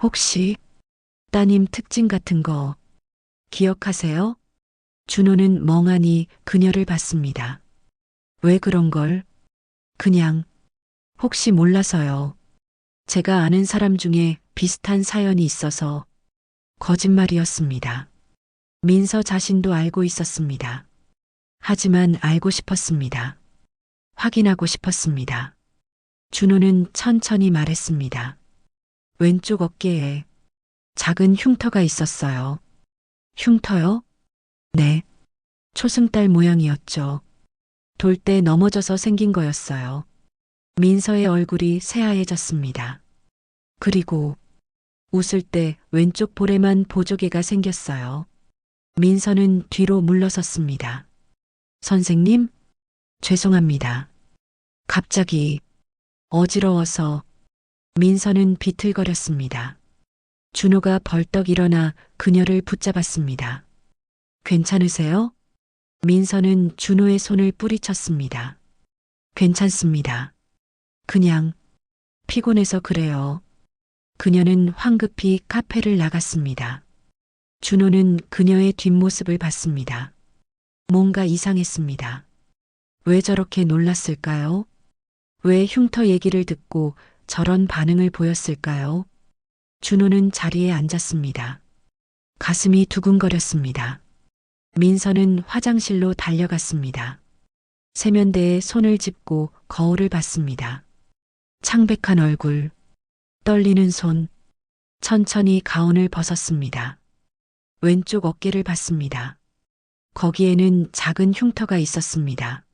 혹시 따님 특징 같은 거 기억하세요? 준호는 멍하니 그녀를 봤습니다. 왜 그런 걸? 그냥 혹시 몰라서요. 제가 아는 사람 중에 비슷한 사연이 있어서. 거짓말이었습니다. 민서 자신도 알고 있었습니다. 하지만 알고 싶었습니다. 확인하고 싶었습니다. 준호는 천천히 말했습니다. 왼쪽 어깨에 작은 흉터가 있었어요. 흉터요? 네. 초승달 모양이었죠. 돌 때 넘어져서 생긴 거였어요. 민서의 얼굴이 새하얘졌습니다. 그리고 웃을 때 왼쪽 볼에만 보조개가 생겼어요. 민서는 뒤로 물러섰습니다. 선생님, 죄송합니다. 갑자기 어지러워서 민서는 비틀거렸습니다. 준호가 벌떡 일어나 그녀를 붙잡았습니다. 괜찮으세요? 민서는 준호의 손을 뿌리쳤습니다. 괜찮습니다. 그냥 피곤해서 그래요. 그녀는 황급히 카페를 나갔습니다. 준호는 그녀의 뒷모습을 봤습니다. 뭔가 이상했습니다. 왜 저렇게 놀랐을까요? 왜 흉터 얘기를 듣고 저런 반응을 보였을까요? 준호는 자리에 앉았습니다. 가슴이 두근거렸습니다. 민서는 화장실로 달려갔습니다. 세면대에 손을 짚고 거울을 봤습니다. 창백한 얼굴, 떨리는 손, 천천히 가운을 벗었습니다. 왼쪽 어깨를 봤습니다. 거기에는 작은 흉터가 있었습니다.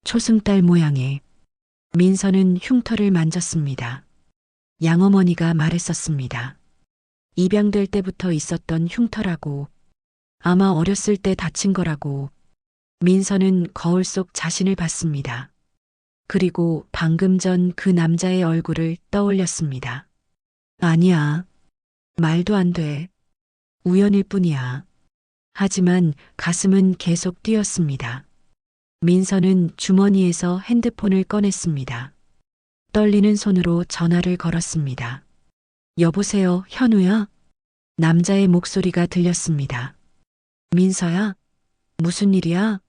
초승달 모양의. 민서는 흉터를 만졌습니다. 양어머니가 말했었습니다. 입양될 때부터 있었던 흉터라고. 아마 어렸을 때 다친 거라고. 민서는 거울 속 자신을 봤습니다. 그리고 방금 전 그 남자의 얼굴을 떠올렸습니다. 아니야. 말도 안 돼. 우연일 뿐이야. 하지만 가슴은 계속 뛰었습니다. 민서는 주머니에서 핸드폰을 꺼냈습니다. 떨리는 손으로 전화를 걸었습니다. 여보세요, 현우야? 남자의 목소리가 들렸습니다. 민서야? 무슨 일이야?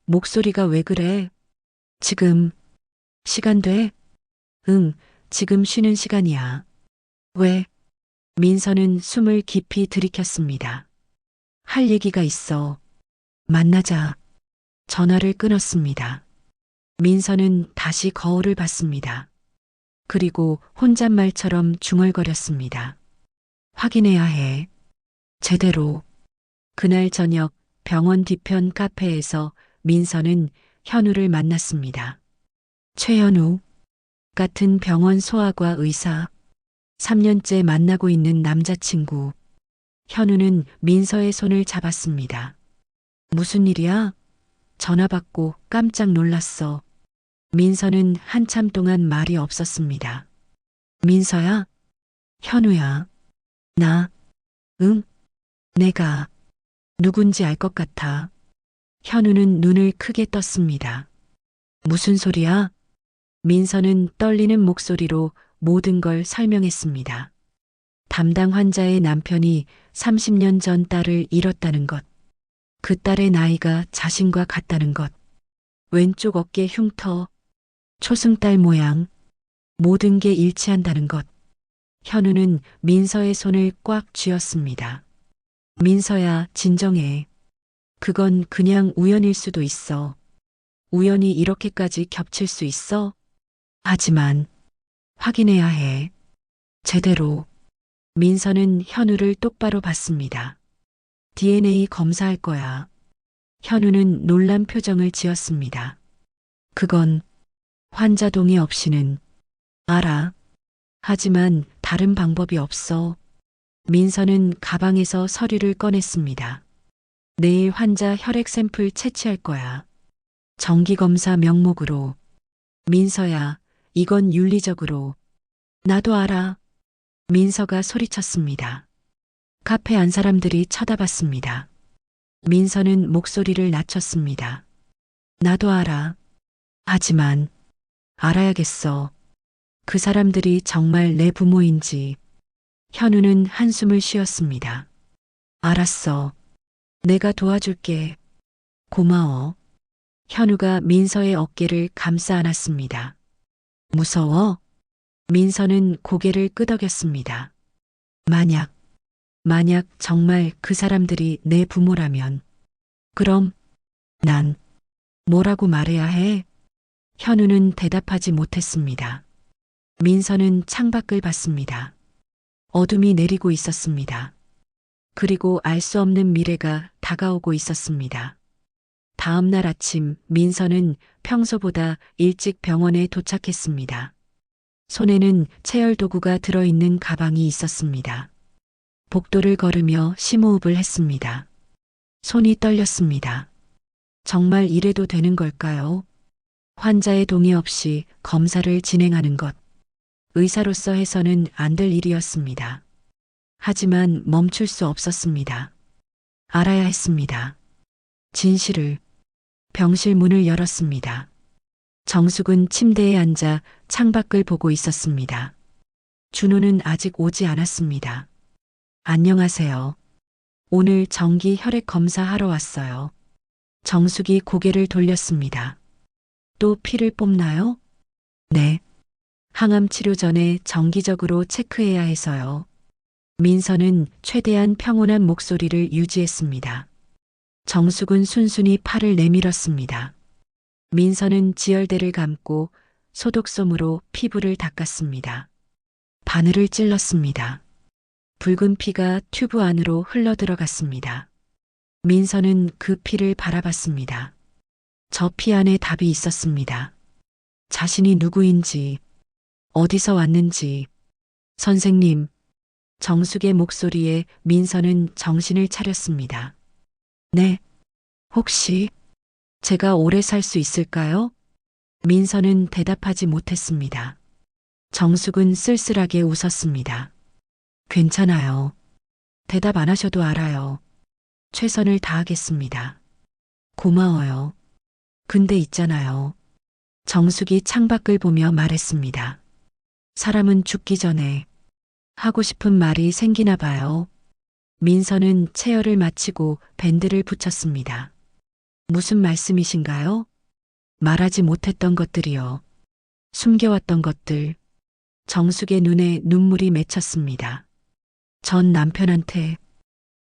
목소리가 왜 그래? 지금 시간 돼? 응, 지금 쉬는 시간이야. 왜? 민서는 숨을 깊이 들이켰습니다. 할 얘기가 있어. 만나자. 전화를 끊었습니다. 민서는 다시 거울을 봤습니다. 그리고 혼잣말처럼 중얼거렸습니다. 확인해야 해. 제대로. 그날 저녁 병원 뒤편 카페에서 민서는 현우를 만났습니다. 최현우. 같은 병원 소아과 의사. 3년째 만나고 있는 남자친구. 현우는 민서의 손을 잡았습니다. 무슨 일이야? 전화 받고 깜짝 놀랐어. 민서는 한참 동안 말이 없었습니다. 민서야? 현우야. 나? 응? 내가 누군지 알 것 같아. 현우는 눈을 크게 떴습니다. 무슨 소리야? 민서는 떨리는 목소리로 모든 걸 설명했습니다. 담당 환자의 남편이 30년 전 딸을 잃었다는 것. 그 딸의 나이가 자신과 같다는 것. 왼쪽 어깨 흉터, 초승달 모양, 모든 게 일치한다는 것. 현우는 민서의 손을 꽉 쥐었습니다. 민서야, 진정해. 그건 그냥 우연일 수도 있어. 우연히 이렇게까지 겹칠 수 있어? 하지만 확인해야 해. 제대로. 민서는 현우를 똑바로 봤습니다. DNA 검사할 거야. 현우는 놀란 표정을 지었습니다. 그건 환자 동의 없이는. 알아. 하지만 다른 방법이 없어. 민서는 가방에서 서류를 꺼냈습니다. 내일 환자 혈액 샘플 채취할 거야. 정기검사 명목으로. 민서야, 이건 윤리적으로. 나도 알아. 민서가 소리쳤습니다. 카페 안 사람들이 쳐다봤습니다. 민서는 목소리를 낮췄습니다. 나도 알아. 하지만 알아야겠어. 그 사람들이 정말 내 부모인지. 현우는 한숨을 쉬었습니다. 알았어. 내가 도와줄게. 고마워. 현우가 민서의 어깨를 감싸 안았습니다. 무서워? 민서는 고개를 끄덕였습니다. 만약 정말 그 사람들이 내 부모라면, 그럼 난 뭐라고 말해야 해? 현우는 대답하지 못했습니다. 민서는 창밖을 봤습니다. 어둠이 내리고 있었습니다. 그리고 알 수 없는 미래가 다가오고 있었습니다. 다음 날 아침 민서는 평소보다 일찍 병원에 도착했습니다. 손에는 체열 도구가 들어있는 가방이 있었습니다. 복도를 걸으며 심호흡을 했습니다. 손이 떨렸습니다. 정말 이래도 되는 걸까요? 환자의 동의 없이 검사를 진행하는 것. 의사로서 해서는 안 될 일이었습니다. 하지만 멈출 수 없었습니다. 알아야 했습니다. 진실을. 병실 문을 열었습니다. 정숙은 침대에 앉아 창밖을 보고 있었습니다. 준호는 아직 오지 않았습니다. 안녕하세요. 오늘 정기 혈액 검사하러 왔어요. 정숙이 고개를 돌렸습니다. 또 피를 뽑나요? 네. 항암 치료 전에 정기적으로 체크해야 해서요. 민서는 최대한 평온한 목소리를 유지했습니다. 정숙은 순순히 팔을 내밀었습니다. 민서는 지혈대를 감고 소독솜으로 피부를 닦았습니다. 바늘을 찔렀습니다. 붉은 피가 튜브 안으로 흘러 들어갔습니다. 민서는 그 피를 바라봤습니다. 저 피 안에 답이 있었습니다. 자신이 누구인지, 어디서 왔는지. 선생님, 정숙의 목소리에 민서는 정신을 차렸습니다. 네, 혹시 제가 오래 살 수 있을까요? 민서는 대답하지 못했습니다. 정숙은 쓸쓸하게 웃었습니다. 괜찮아요. 대답 안 하셔도 알아요. 최선을 다하겠습니다. 고마워요. 근데 있잖아요. 정숙이 창밖을 보며 말했습니다. 사람은 죽기 전에 하고 싶은 말이 생기나 봐요. 민서는 체열을 마치고 밴드를 붙였습니다. 무슨 말씀이신가요? 말하지 못했던 것들이요. 숨겨왔던 것들. 정숙의 눈에 눈물이 맺혔습니다. 전 남편한테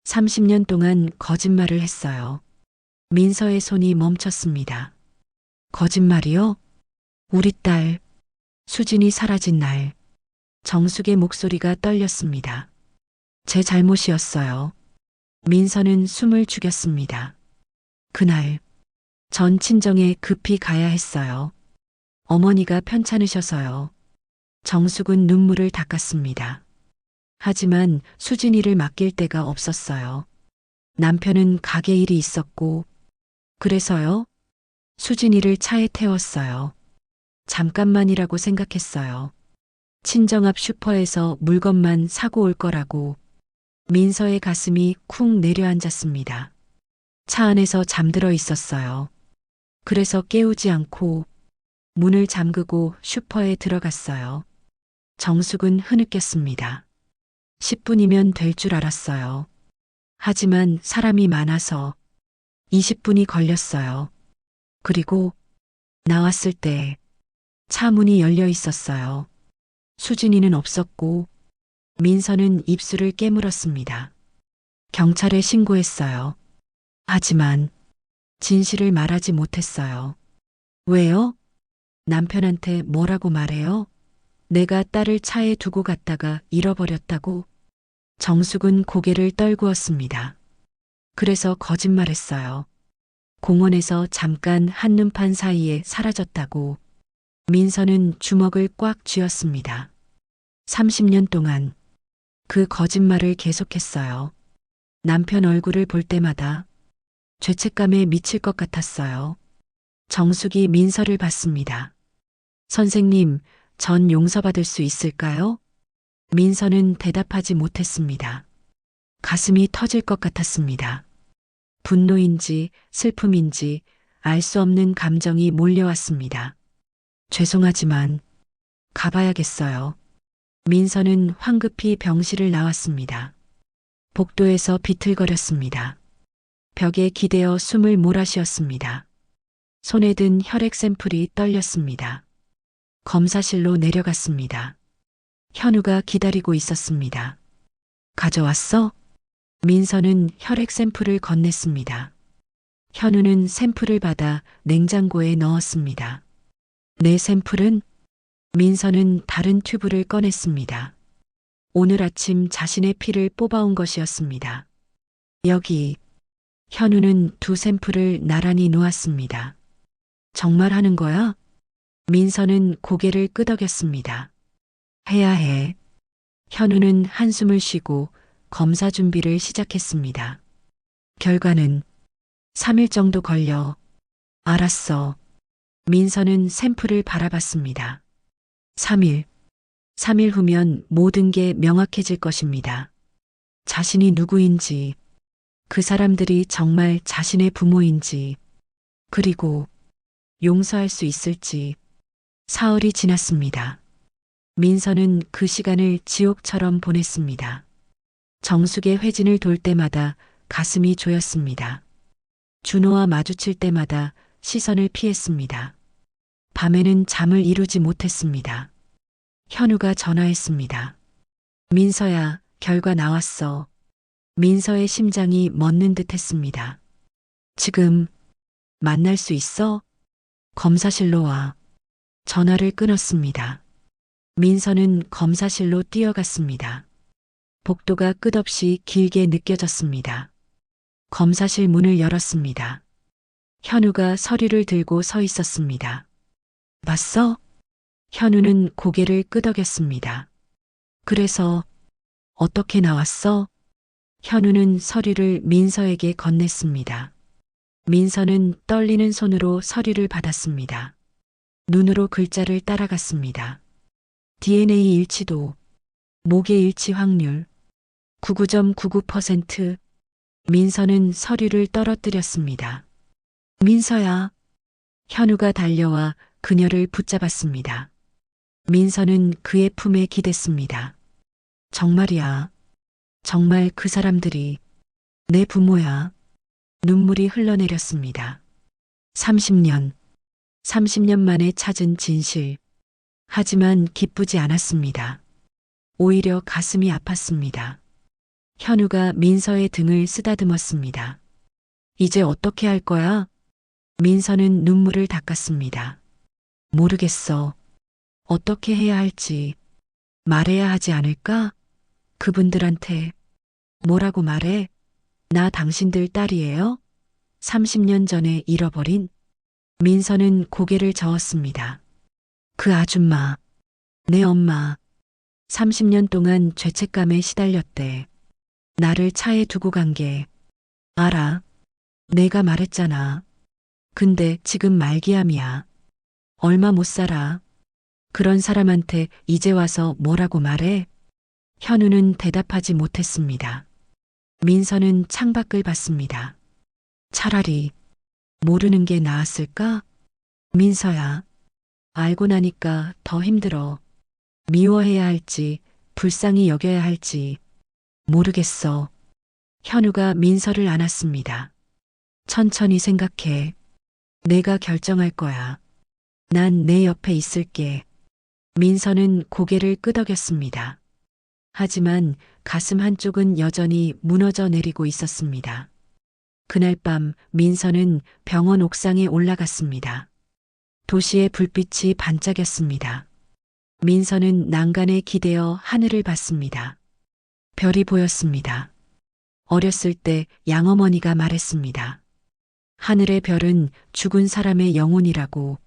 30년 동안 거짓말을 했어요. 민서의 손이 멈췄습니다. 거짓말이요? 우리 딸, 수진이 사라진 날. 정숙의 목소리가 떨렸습니다. 제 잘못이었어요. 민서는 숨을 죽였습니다. 그날, 전 친정에 급히 가야 했어요. 어머니가 편찮으셔서요. 정숙은 눈물을 닦았습니다. 하지만 수진이를 맡길 데가 없었어요. 남편은 가게 일이 있었고, 그래서요? 수진이를 차에 태웠어요. 잠깐만이라고 생각했어요. 친정 앞 슈퍼에서 물건만 사고 올 거라고. 민서의 가슴이 쿵 내려앉았습니다. 차 안에서 잠들어 있었어요. 그래서 깨우지 않고 문을 잠그고 슈퍼에 들어갔어요. 정숙은 흐느꼈습니다. 10분이면 될 줄 알았어요. 하지만 사람이 많아서 20분이 걸렸어요. 그리고 나왔을 때 차 문이 열려 있었어요. 수진이는 없었고 민서는 입술을 깨물었습니다. 경찰에 신고했어요. 하지만 진실을 말하지 못했어요. 왜요? 남편한테 뭐라고 말해요? 내가 딸을 차에 두고 갔다가 잃어버렸다고? 정숙은 고개를 떨구었습니다. 그래서 거짓말했어요. 공원에서 잠깐 한눈판 사이에 사라졌다고. 민서는 주먹을 꽉 쥐었습니다. 30년 동안 그 거짓말을 계속했어요. 남편 얼굴을 볼 때마다 죄책감에 미칠 것 같았어요. 정숙이 민서를 봤습니다. 선생님, 전 용서받을 수 있을까요? 민서는 대답하지 못했습니다. 가슴이 터질 것 같았습니다. 분노인지 슬픔인지 알 수 없는 감정이 몰려왔습니다. 죄송하지만 가봐야겠어요. 민서는 황급히 병실을 나왔습니다. 복도에서 비틀거렸습니다. 벽에 기대어 숨을 몰아쉬었습니다. 손에 든 혈액 샘플이 떨렸습니다. 검사실로 내려갔습니다. 현우가 기다리고 있었습니다. 가져왔어? 민서는 혈액 샘플을 건넸습니다. 현우는 샘플을 받아 냉장고에 넣었습니다. 내 샘플은? 민서는 다른 튜브를 꺼냈습니다. 오늘 아침 자신의 피를 뽑아온 것이었습니다. 여기. 현우는 두 샘플을 나란히 놓았습니다. 정말 하는 거야? 민서는 고개를 끄덕였습니다. 해야 해. 현우는 한숨을 쉬고 검사 준비를 시작했습니다. 결과는 3일 정도 걸려. 알았어. 민서는 샘플을 바라봤습니다. 3일. 3일 후면 모든 게 명확해질 것입니다. 자신이 누구인지, 그 사람들이 정말 자신의 부모인지, 그리고 용서할 수 있을지. 사흘이 지났습니다. 민서는 그 시간을 지옥처럼 보냈습니다. 정숙의 회진을 돌 때마다 가슴이 조였습니다. 준호와 마주칠 때마다 시선을 피했습니다. 밤에는 잠을 이루지 못했습니다. 현우가 전화했습니다. 민서야, 결과 나왔어. 민서의 심장이 멎는 듯 했습니다. 지금 만날 수 있어? 검사실로 와. 전화를 끊었습니다. 민서는 검사실로 뛰어갔습니다. 복도가 끝없이 길게 느껴졌습니다. 검사실 문을 열었습니다. 현우가 서류를 들고 서 있었습니다. 봤어? 현우는 고개를 끄덕였습니다. 그래서 어떻게 나왔어? 현우는 서류를 민서에게 건넸습니다. 민서는 떨리는 손으로 서류를 받았습니다. 눈으로 글자를 따라갔습니다. DNA 일치도, 목의 일치 확률 99.99%. 민서는 서류를 떨어뜨렸습니다. 민서야. 현우가 달려와 그녀를 붙잡았습니다. 민서는 그의 품에 기댔습니다. 정말이야. 정말 그 사람들이 내 부모야. 눈물이 흘러내렸습니다. 30년 만에 찾은 진실. 하지만 기쁘지 않았습니다. 오히려 가슴이 아팠습니다. 현우가 민서의 등을 쓰다듬었습니다. 이제 어떻게 할 거야? 민서는 눈물을 닦았습니다. 모르겠어. 어떻게 해야 할지. 말해야 하지 않을까? 그분들한테. 뭐라고 말해? 나 당신들 딸이에요? 30년 전에 잃어버린? 민서는 고개를 저었습니다. 그 아줌마. 내 엄마. 30년 동안 죄책감에 시달렸대. 나를 차에 두고 간 게. 알아. 내가 말했잖아. 근데 지금 말기암이야. 얼마 못 살아. 그런 사람한테 이제 와서 뭐라고 말해? 현우는 대답하지 못했습니다. 민서는 창밖을 봤습니다. 차라리 모르는 게 나았을까? 민서야. 알고 나니까 더 힘들어. 미워해야 할지, 불쌍히 여겨야 할지. 모르겠어. 현우가 민서를 안았습니다. 천천히 생각해. 내가 결정할 거야. 난 내 옆에 있을게. 민서는 고개를 끄덕였습니다. 하지만 가슴 한쪽은 여전히 무너져 내리고 있었습니다. 그날 밤 민서는 병원 옥상에 올라갔습니다. 도시의 불빛이 반짝였습니다. 민서는 난간에 기대어 하늘을 봤습니다. 별이 보였습니다. 어렸을 때 양어머니가 말했습니다. 하늘의 별은 죽은 사람의 영혼이라고.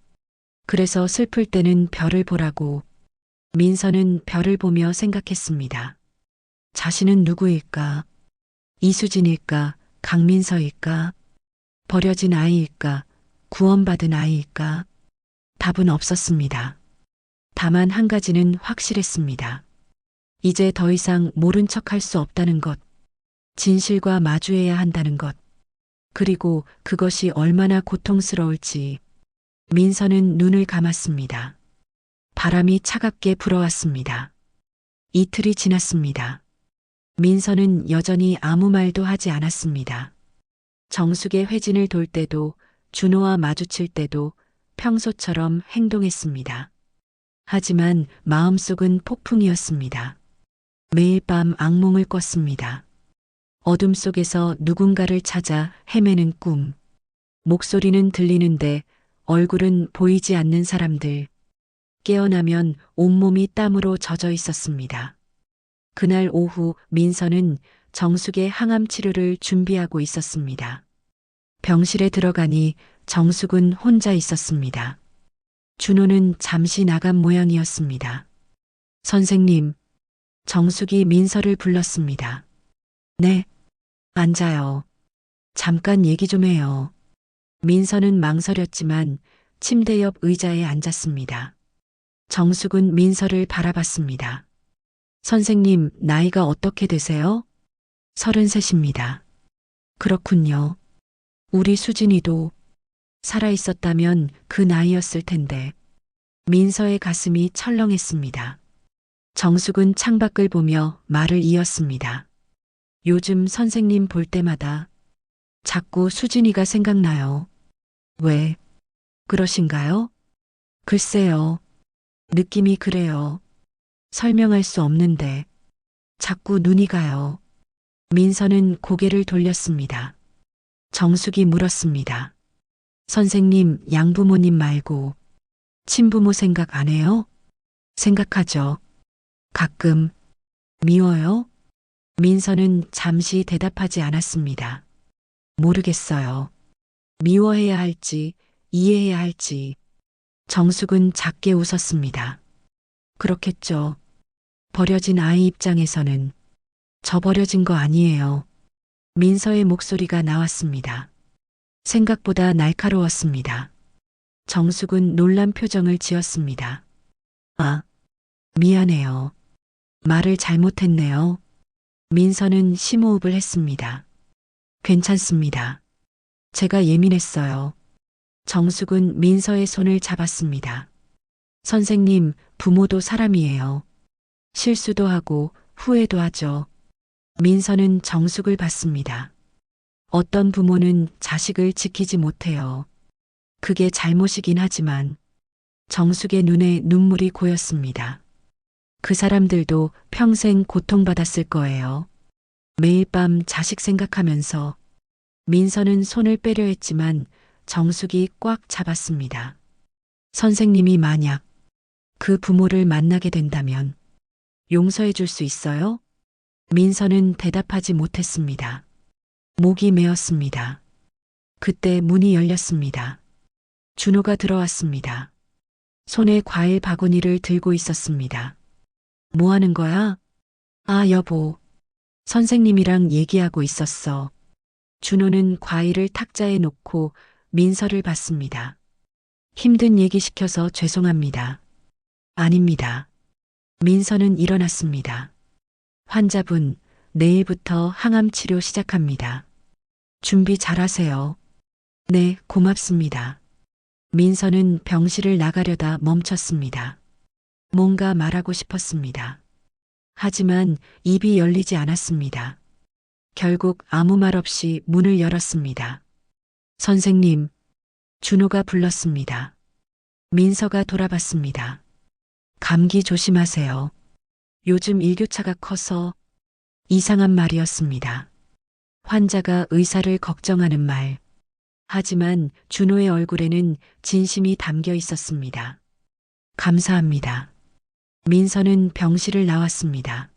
그래서 슬플 때는 별을 보라고. 민서는 별을 보며 생각했습니다. 자신은 누구일까? 이수진일까? 강민서일까? 버려진 아이일까? 구원받은 아이일까? 답은 없었습니다. 다만 한 가지는 확실했습니다. 이제 더 이상 모른 척할 수 없다는 것. 진실과 마주해야 한다는 것. 그리고 그것이 얼마나 고통스러울지. 민서는 눈을 감았습니다. 바람이 차갑게 불어왔습니다. 이틀이 지났습니다. 민서는 여전히 아무 말도 하지 않았습니다. 정숙의 회진을 돌 때도 준호와 마주칠 때도 평소처럼 행동했습니다. 하지만 마음속은 폭풍이었습니다. 매일 밤 악몽을 꿨습니다. 어둠 속에서 누군가를 찾아 헤매는 꿈. 목소리는 들리는데 얼굴은 보이지 않는 사람들. 깨어나면 온몸이 땀으로 젖어 있었습니다. 그날 오후 민서는 정숙의 항암 치료를 준비하고 있었습니다. 병실에 들어가니 정숙은 혼자 있었습니다. 준호는 잠시 나간 모양이었습니다. 선생님, 정숙이 민서를 불렀습니다. 네, 앉아요. 잠깐 얘기 좀 해요. 민서는 망설였지만 침대 옆 의자에 앉았습니다. 정숙은 민서를 바라봤습니다. 선생님, 나이가 어떻게 되세요? 33입니다. 그렇군요. 우리 수진이도 살아있었다면 그 나이였을 텐데. 민서의 가슴이 철렁했습니다. 정숙은 창밖을 보며 말을 이었습니다. 요즘 선생님 볼 때마다 자꾸 수진이가 생각나요. 왜? 그러신가요? 글쎄요. 느낌이 그래요. 설명할 수 없는데 자꾸 눈이 가요. 민서는 고개를 돌렸습니다. 정숙이 물었습니다. 선생님, 양부모님 말고 친부모 생각 안 해요? 생각하죠. 가끔. 미워요? 민서는 잠시 대답하지 않았습니다. 모르겠어요. 미워해야 할지, 이해해야 할지. 정숙은 작게 웃었습니다. 그렇겠죠. 버려진 아이 입장에서는 저 버려진 거 아니에요. 민서의 목소리가 나왔습니다. 생각보다 날카로웠습니다. 정숙은 놀란 표정을 지었습니다. 아, 미안해요. 말을 잘못했네요. 민서는 심호흡을 했습니다. 괜찮습니다. 제가 예민했어요. 정숙은 민서의 손을 잡았습니다. 선생님, 부모도 사람이에요. 실수도 하고 후회도 하죠. 민서는 정숙을 봤습니다. 어떤 부모는 자식을 지키지 못해요. 그게 잘못이긴 하지만 정숙의 눈에 눈물이 고였습니다. 그 사람들도 평생 고통받았을 거예요. 매일 밤 자식 생각하면서 민서는 손을 빼려 했지만 정숙이 꽉 잡았습니다. 선생님이 만약 그 부모를 만나게 된다면 용서해 줄 수 있어요? 민서는 대답하지 못했습니다. 목이 메었습니다. 그때 문이 열렸습니다. 준호가 들어왔습니다. 손에 과일 바구니를 들고 있었습니다. 뭐 하는 거야? 아, 여보. 선생님이랑 얘기하고 있었어. 준호는 과일을 탁자에 놓고 민서를 봤습니다. 힘든 얘기 시켜서 죄송합니다. 아닙니다. 민서는 일어났습니다. 환자분, 내일부터 항암 치료 시작합니다. 준비 잘하세요. 네, 고맙습니다. 민서는 병실을 나가려다 멈췄습니다. 뭔가 말하고 싶었습니다. 하지만 입이 열리지 않았습니다. 결국 아무 말 없이 문을 열었습니다. 선생님, 준호가 불렀습니다. 민서가 돌아봤습니다. 감기 조심하세요. 요즘 일교차가 커서 이상한 말이었습니다. 환자가 의사를 걱정하는 말. 하지만 준호의 얼굴에는 진심이 담겨 있었습니다. 감사합니다. 민서는 병실을 나왔습니다.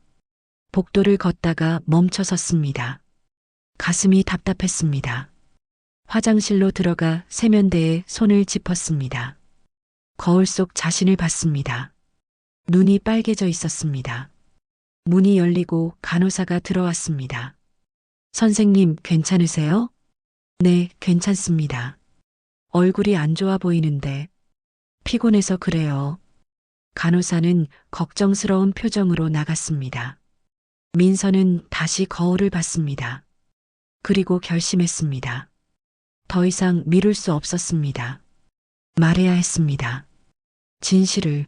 복도를 걷다가 멈춰 섰습니다. 가슴이 답답했습니다. 화장실로 들어가 세면대에 손을 짚었습니다. 거울 속 자신을 봤습니다. 눈이 빨개져 있었습니다. 문이 열리고 간호사가 들어왔습니다. 선생님, 괜찮으세요? 네, 괜찮습니다. 얼굴이 안 좋아 보이는데 피곤해서 그래요. 간호사는 걱정스러운 표정으로 나갔습니다. 민서는 다시 거울을 봤습니다. 그리고 결심했습니다. 더 이상 미룰 수 없었습니다. 말해야 했습니다. 진실을.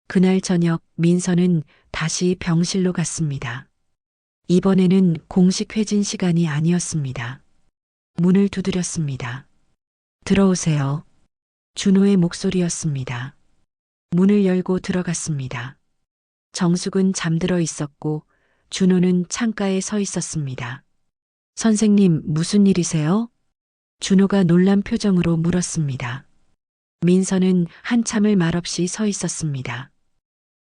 그날 저녁 민서는 다시 병실로 갔습니다. 이번에는 공식 회진 시간이 아니었습니다. 문을 두드렸습니다. 들어오세요. 준호의 목소리였습니다. 문을 열고 들어갔습니다. 정숙은 잠들어 있었고 준호는 창가에 서 있었습니다. 선생님, 무슨 일이세요? 준호가 놀란 표정으로 물었습니다. 민서는 한참을 말없이 서 있었습니다.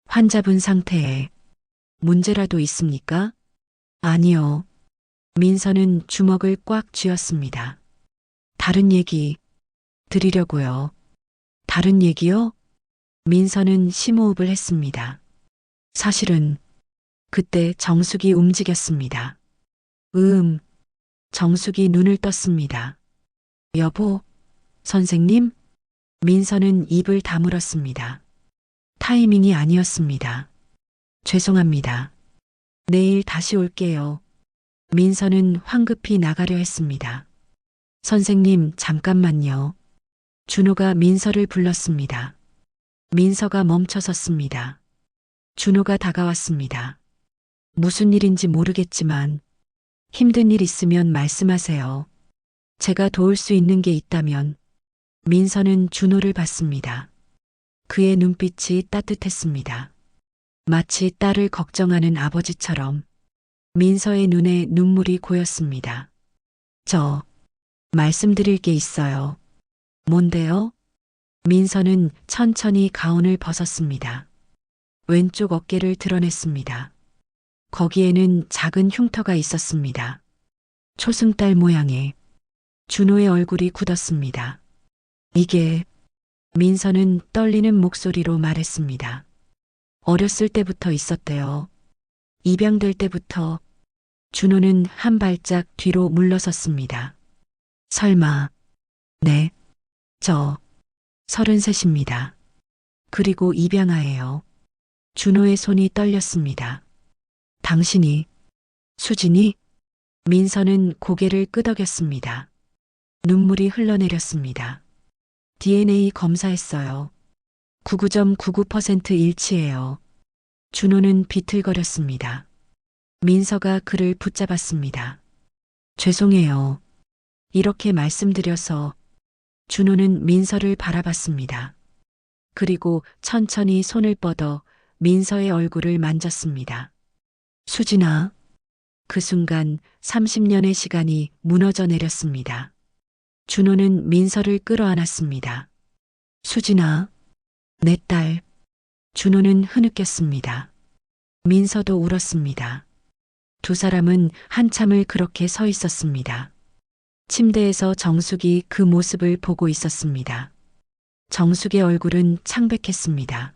환자분 상태에 문제라도 있습니까? 아니요. 민서는 주먹을 꽉 쥐었습니다. 다른 얘기 드리려고요. 다른 얘기요? 민서는 심호흡을 했습니다. 사실은 그때 정숙이 움직였습니다. 정숙이 눈을 떴습니다. 여보, 선생님? 민서는 입을 다물었습니다. 타이밍이 아니었습니다. 죄송합니다. 내일 다시 올게요. 민서는 황급히 나가려 했습니다. 선생님, 잠깐만요. 준호가 민서를 불렀습니다. 민서가 멈춰섰습니다. 준호가 다가왔습니다. 무슨 일인지 모르겠지만 힘든 일 있으면 말씀하세요. 제가 도울 수 있는 게 있다면. 민서는 준호를 봤습니다. 그의 눈빛이 따뜻했습니다. 마치 딸을 걱정하는 아버지처럼. 민서의 눈에 눈물이 고였습니다. 저 말씀드릴 게 있어요. 뭔데요? 민서는 천천히 가운을 벗었습니다. 왼쪽 어깨를 드러냈습니다. 거기에는 작은 흉터가 있었습니다. 초승달 모양의. 준호의 얼굴이 굳었습니다. 이게, 민서는 떨리는 목소리로 말했습니다. 어렸을 때부터 있었대요. 입양될 때부터. 준호는 한 발짝 뒤로 물러섰습니다. 설마. 네. 저 33입니다. 그리고 입양아예요. 준호의 손이 떨렸습니다. 당신이, 수진이? 민서는 고개를 끄덕였습니다. 눈물이 흘러내렸습니다. DNA 검사했어요. 99.99% 일치해요. 준호는 비틀거렸습니다. 민서가 그를 붙잡았습니다. 죄송해요. 이렇게 말씀드려서. 준호는 민서를 바라봤습니다. 그리고 천천히 손을 뻗어 민서의 얼굴을 만졌습니다. 수진아. 그 순간 30년의 시간이 무너져 내렸습니다. 준호는 민서를 끌어안았습니다. 수진아. 내 딸. 준호는 흐느꼈습니다. 민서도 울었습니다. 두 사람은 한참을 그렇게 서 있었습니다. 침대에서 정숙이 그 모습을 보고 있었습니다. 정숙의 얼굴은 창백했습니다.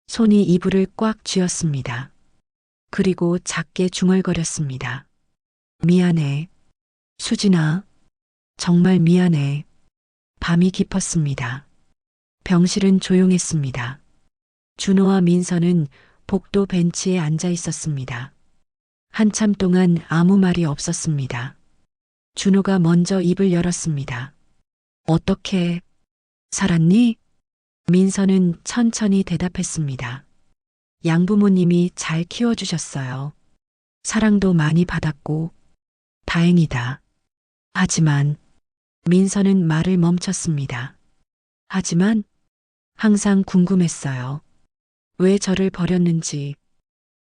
손이 이불을 꽉 쥐었습니다. 그리고 작게 중얼거렸습니다. 미안해. 수진아. 정말 미안해. 밤이 깊었습니다. 병실은 조용했습니다. 준호와 민서는 복도 벤치에 앉아 있었습니다. 한참 동안 아무 말이 없었습니다. 준호가 먼저 입을 열었습니다. 어떻게 살았니? 민서는 천천히 대답했습니다. 양부모님이 잘 키워주셨어요. 사랑도 많이 받았고 다행이다. 하지만 민서는 말을 멈췄습니다. 하지만 항상 궁금했어요. 왜 저를 버렸는지.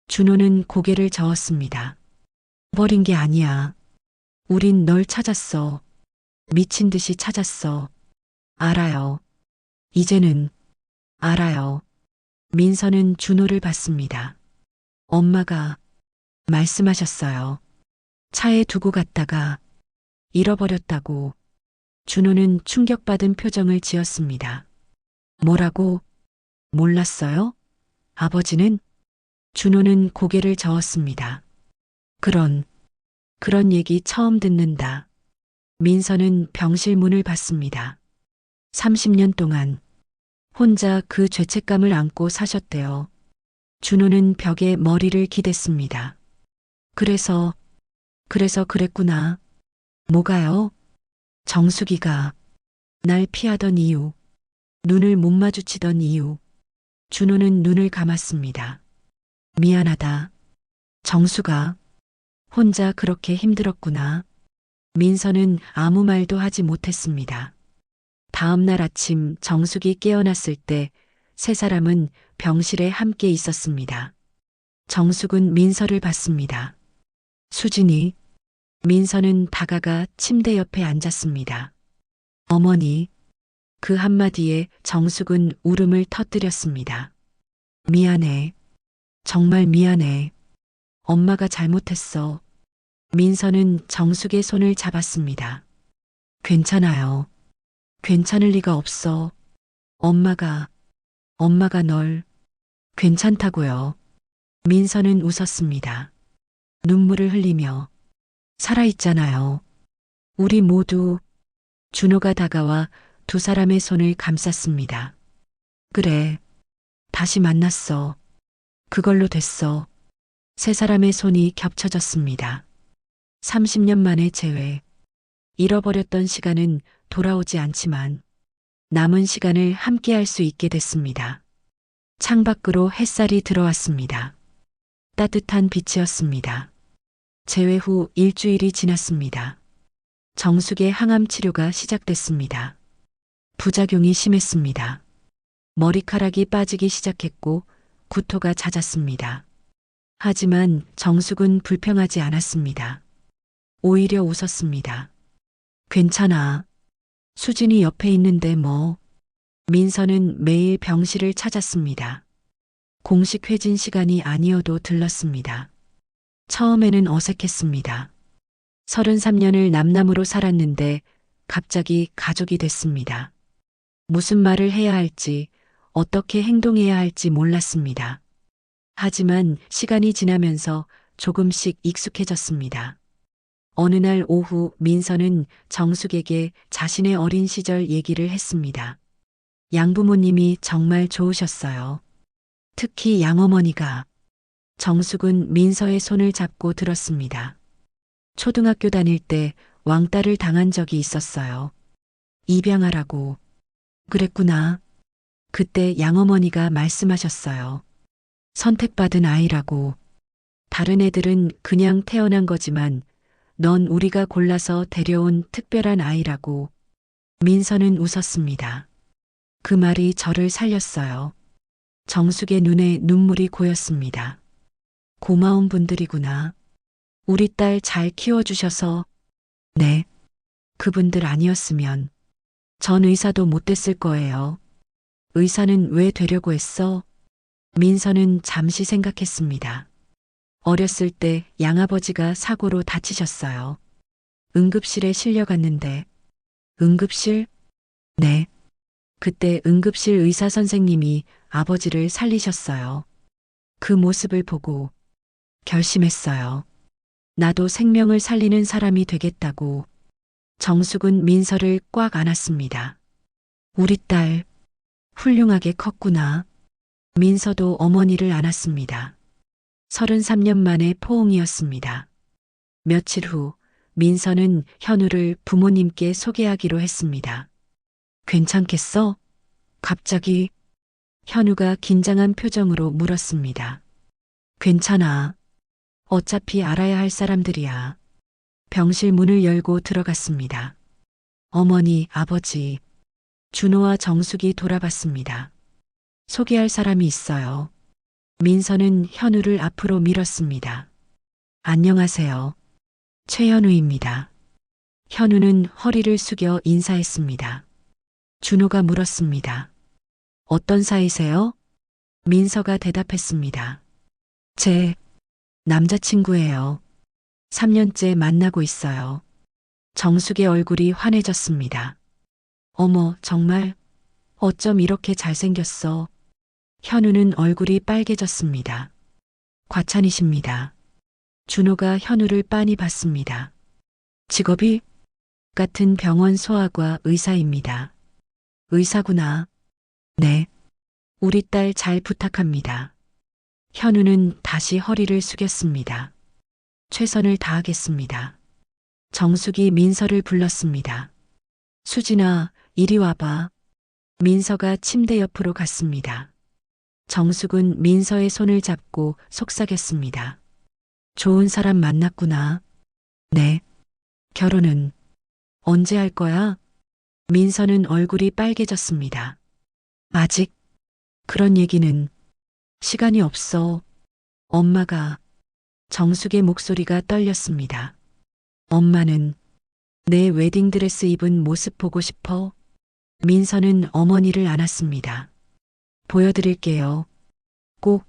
준호는 고개를 저었습니다. 버린 게 아니야. 우린 널 찾았어. 미친 듯이 찾았어. 알아요. 이제는 알아요. 민서는 준호를 봤습니다. 엄마가 말씀하셨어요. 차에 두고 갔다가 잃어버렸다고. 준호는 충격받은 표정을 지었습니다. 뭐라고? 몰랐어요? 아버지는? 준호는 고개를 저었습니다. 그런 얘기 처음 듣는다. 민서는 병실 문을 봤습니다. 30년 동안 혼자 그 죄책감을 안고 사셨대요. 준호는 벽에 머리를 기댔습니다. 그래서 그랬구나. 뭐가요? 정숙이가 날 피하던 이유, 눈을 못 마주치던 이유. 준호는 눈을 감았습니다. 미안하다. 정수가 혼자 그렇게 힘들었구나. 민서는 아무 말도 하지 못했습니다. 다음 날 아침 정숙이 깨어났을 때 세 사람은 병실에 함께 있었습니다. 정숙은 민서를 봤습니다. 수진이. 민서는 다가가 침대 옆에 앉았습니다. 어머니. 그 한마디에 정숙은 울음을 터뜨렸습니다. 미안해. 정말 미안해. 엄마가 잘못했어. 민서는 정숙의 손을 잡았습니다. 괜찮아요. 괜찮을 리가 없어. 엄마가 널 괜찮다고요. 민서는 웃었습니다. 눈물을 흘리며 살아있잖아요. 우리 모두. 준호가 다가와 두 사람의 손을 감쌌습니다. 그래. 다시 만났어. 그걸로 됐어. 세 사람의 손이 겹쳐졌습니다. 30년 만의 재회. 잃어버렸던 시간은 돌아오지 않지만 남은 시간을 함께 할 수 있게 됐습니다. 창밖으로 햇살이 들어왔습니다. 따뜻한 빛이었습니다. 재회 후 일주일이 지났습니다. 정숙의 항암 치료가 시작됐습니다. 부작용이 심했습니다. 머리카락이 빠지기 시작했고 구토가 잦았습니다. 하지만 정숙은 불평하지 않았습니다. 오히려 웃었습니다. 괜찮아. 수진이 옆에 있는데 뭐. 민서는 매일 병실을 찾았습니다. 공식 회진 시간이 아니어도 들렀습니다. 처음에는 어색했습니다. 33년을 남남으로 살았는데 갑자기 가족이 됐습니다. 무슨 말을 해야 할지, 어떻게 행동해야 할지 몰랐습니다. 하지만 시간이 지나면서 조금씩 익숙해졌습니다. 어느 날 오후 민서는 정숙에게 자신의 어린 시절 얘기를 했습니다. 양부모님이 정말 좋으셨어요. 특히 양어머니가. 정숙은 민서의 손을 잡고 들었습니다. 초등학교 다닐 때 왕따를 당한 적이 있었어요. 입양하라고. 그랬구나. 그때 양어머니가 말씀하셨어요. 선택받은 아이라고. 다른 애들은 그냥 태어난 거지만 넌 우리가 골라서 데려온 특별한 아이라고. 민서는 웃었습니다. 그 말이 저를 살렸어요. 정숙의 눈에 눈물이 고였습니다. 고마운 분들이구나. 우리 딸 잘 키워주셔서. 네. 그분들 아니었으면 전 의사도 못 됐을 거예요. 의사는 왜 되려고 했어? 민서는 잠시 생각했습니다. 어렸을 때 양아버지가 사고로 다치셨어요. 응급실에 실려갔는데. 응급실? 네. 그때 응급실 의사 선생님이 아버지를 살리셨어요. 그 모습을 보고 결심했어요. 나도 생명을 살리는 사람이 되겠다고. 정숙은 민서를 꽉 안았습니다. 우리 딸, 훌륭하게 컸구나. 민서도 어머니를 안았습니다. 33년 만의 포옹이었습니다. 며칠 후 민서는 현우를 부모님께 소개하기로 했습니다. 괜찮겠어? 갑자기 현우가 긴장한 표정으로 물었습니다. 괜찮아. 어차피 알아야 할 사람들이야. 병실 문을 열고 들어갔습니다. 어머니, 아버지, 준호와 정숙이 돌아봤습니다. 소개할 사람이 있어요. 민서는 현우를 앞으로 밀었습니다. 안녕하세요. 최현우입니다. 현우는 허리를 숙여 인사했습니다. 준호가 물었습니다. 어떤 사이세요? 민서가 대답했습니다. 제 남자친구예요. 3년째 만나고 있어요. 정숙의 얼굴이 환해졌습니다. 어머, 정말? 어쩜 이렇게 잘생겼어? 현우는 얼굴이 빨개졌습니다. 과찬이십니다. 준호가 현우를 빤히 봤습니다. 직업이? 같은 병원 소아과 의사입니다. 의사구나. 네. 우리 딸 잘 부탁합니다. 현우는 다시 허리를 숙였습니다. 최선을 다하겠습니다. 정숙이 민서를 불렀습니다. 수진아, 이리 와봐. 민서가 침대 옆으로 갔습니다. 정숙은 민서의 손을 잡고 속삭였습니다. 좋은 사람 만났구나. 네. 결혼은 언제 할 거야? 민서는 얼굴이 빨개졌습니다. 아직 그런 얘기는 시간이 없어. 엄마가. 정숙의 목소리가 떨렸습니다. 엄마는 내 웨딩드레스 입은 모습 보고 싶어? 민서는 어머니를 안았습니다. 보여드릴게요. 꼭.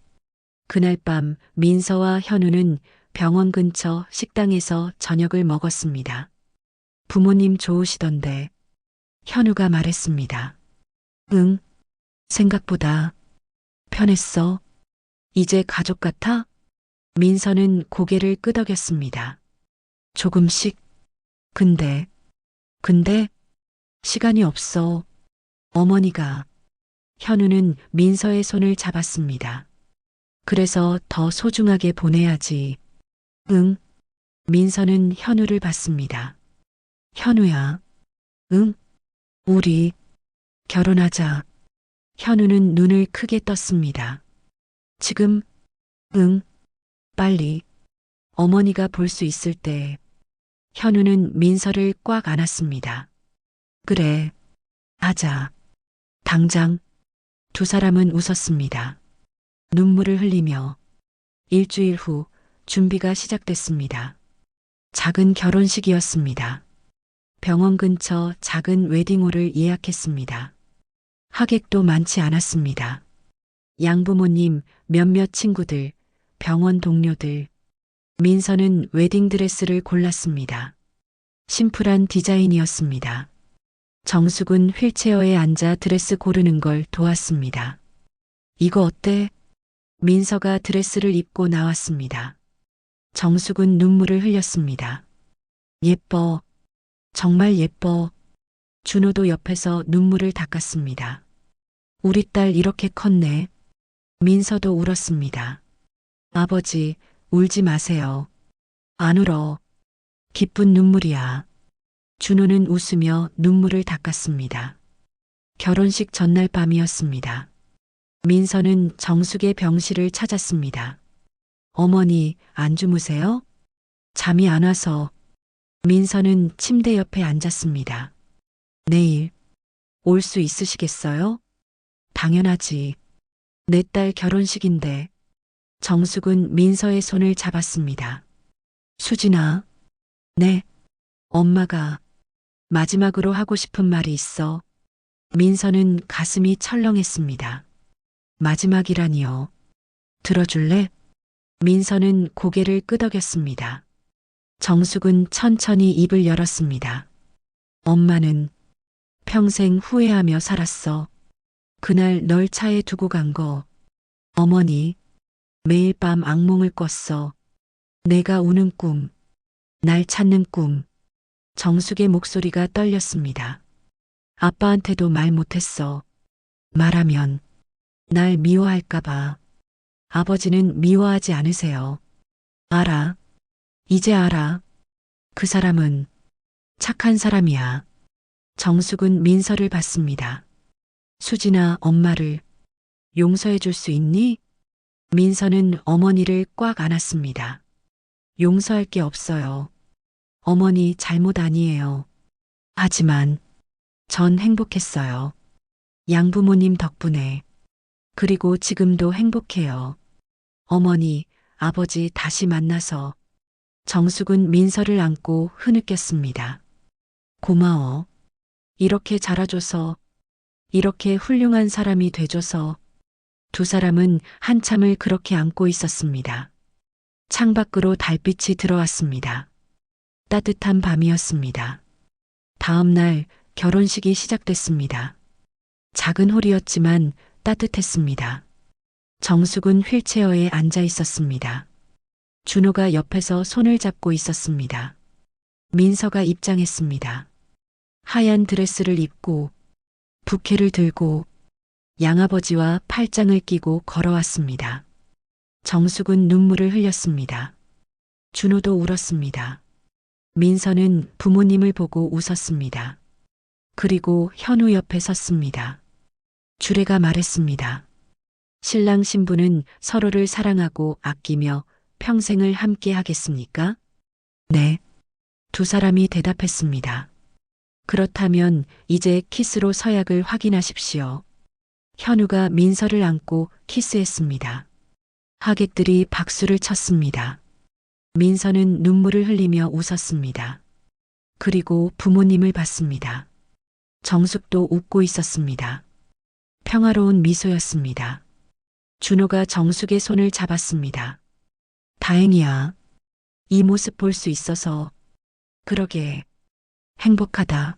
그날 밤 민서와 현우는 병원 근처 식당에서 저녁을 먹었습니다. 부모님 좋으시던데. 현우가 말했습니다. 응, 생각보다 편했어. 이제 가족 같아? 민서는 고개를 끄덕였습니다. 조금씩. 근데, 시간이 없어. 어머니가. 현우는 민서의 손을 잡았습니다. 그래서 더 소중하게 보내야지. 응. 민서는 현우를 봤습니다. 현우야. 응? 우리 결혼하자. 현우는 눈을 크게 떴습니다. 지금? 응. 빨리. 어머니가 볼 수 있을 때. 현우는 민서를 꽉 안았습니다. 그래. 하자. 당장. 두 사람은 웃었습니다. 눈물을 흘리며. 일주일 후 준비가 시작됐습니다. 작은 결혼식이었습니다. 병원 근처 작은 웨딩홀을 예약했습니다. 하객도 많지 않았습니다. 양부모님, 몇몇 친구들, 병원 동료들. 민서는 웨딩드레스를 골랐습니다. 심플한 디자인이었습니다. 정숙은 휠체어에 앉아 드레스 고르는 걸 도왔습니다. 이거 어때? 민서가 드레스를 입고 나왔습니다. 정숙은 눈물을 흘렸습니다. 예뻐. 정말 예뻐. 준호도 옆에서 눈물을 닦았습니다. 우리 딸 이렇게 컸네. 민서도 울었습니다. 아버지, 울지 마세요. 안 울어. 기쁜 눈물이야. 준호는 웃으며 눈물을 닦았습니다. 결혼식 전날 밤이었습니다. 민서는 정숙의 병실을 찾았습니다. 어머니, 안 주무세요? 잠이 안 와서. 민서는 침대 옆에 앉았습니다. 내일 올 수 있으시겠어요? 당연하지. 내 딸 결혼식인데. 정숙은 민서의 손을 잡았습니다. 수진아. 네. 엄마가 마지막으로 하고 싶은 말이 있어. 민서는 가슴이 철렁했습니다. 마지막이라니요. 들어줄래? 민서는 고개를 끄덕였습니다. 정숙은 천천히 입을 열었습니다. 엄마는 평생 후회하며 살았어. 그날 널 차에 두고 간 거. 어머니, 매일 밤 악몽을 꿨어. 내가 우는 꿈, 날 찾는 꿈. 정숙의 목소리가 떨렸습니다. 아빠한테도 말 못했어. 말하면 날 미워할까봐. 아버지는 미워하지 않으세요. 알아. 이제 알아. 그 사람은 착한 사람이야. 정숙은 민서를 봤습니다. 수진아, 엄마를 용서해 줄 수 있니? 민서는 어머니를 꽉 안았습니다. 용서할 게 없어요. 어머니 잘못 아니에요. 하지만 전 행복했어요. 양부모님 덕분에. 그리고 지금도 행복해요. 어머니, 아버지 다시 만나서. 정숙은 민서를 안고 흐느꼈습니다. 고마워. 이렇게 자라줘서, 이렇게 훌륭한 사람이 돼줘서. 두 사람은 한참을 그렇게 안고 있었습니다. 창밖으로 달빛이 들어왔습니다. 따뜻한 밤이었습니다. 다음 날 결혼식이 시작됐습니다. 작은 홀이었지만 따뜻했습니다. 정숙은 휠체어에 앉아 있었습니다. 준호가 옆에서 손을 잡고 있었습니다. 민서가 입장했습니다. 하얀 드레스를 입고 부케를 들고 양아버지와 팔짱을 끼고 걸어왔습니다. 정숙은 눈물을 흘렸습니다. 준호도 울었습니다. 민서는 부모님을 보고 웃었습니다. 그리고 현우 옆에 섰습니다. 주례가 말했습니다. 신랑 신부는 서로를 사랑하고 아끼며 평생을 함께 하겠습니까? 네. 두 사람이 대답했습니다. 그렇다면 이제 키스로 서약을 확인하십시오. 현우가 민서를 안고 키스했습니다. 하객들이 박수를 쳤습니다. 민서는 눈물을 흘리며 웃었습니다. 그리고 부모님을 봤습니다. 정숙도 웃고 있었습니다. 평화로운 미소였습니다. 준호가 정숙의 손을 잡았습니다. 다행이야. 이 모습 볼 수 있어서. 그러게. 행복하다.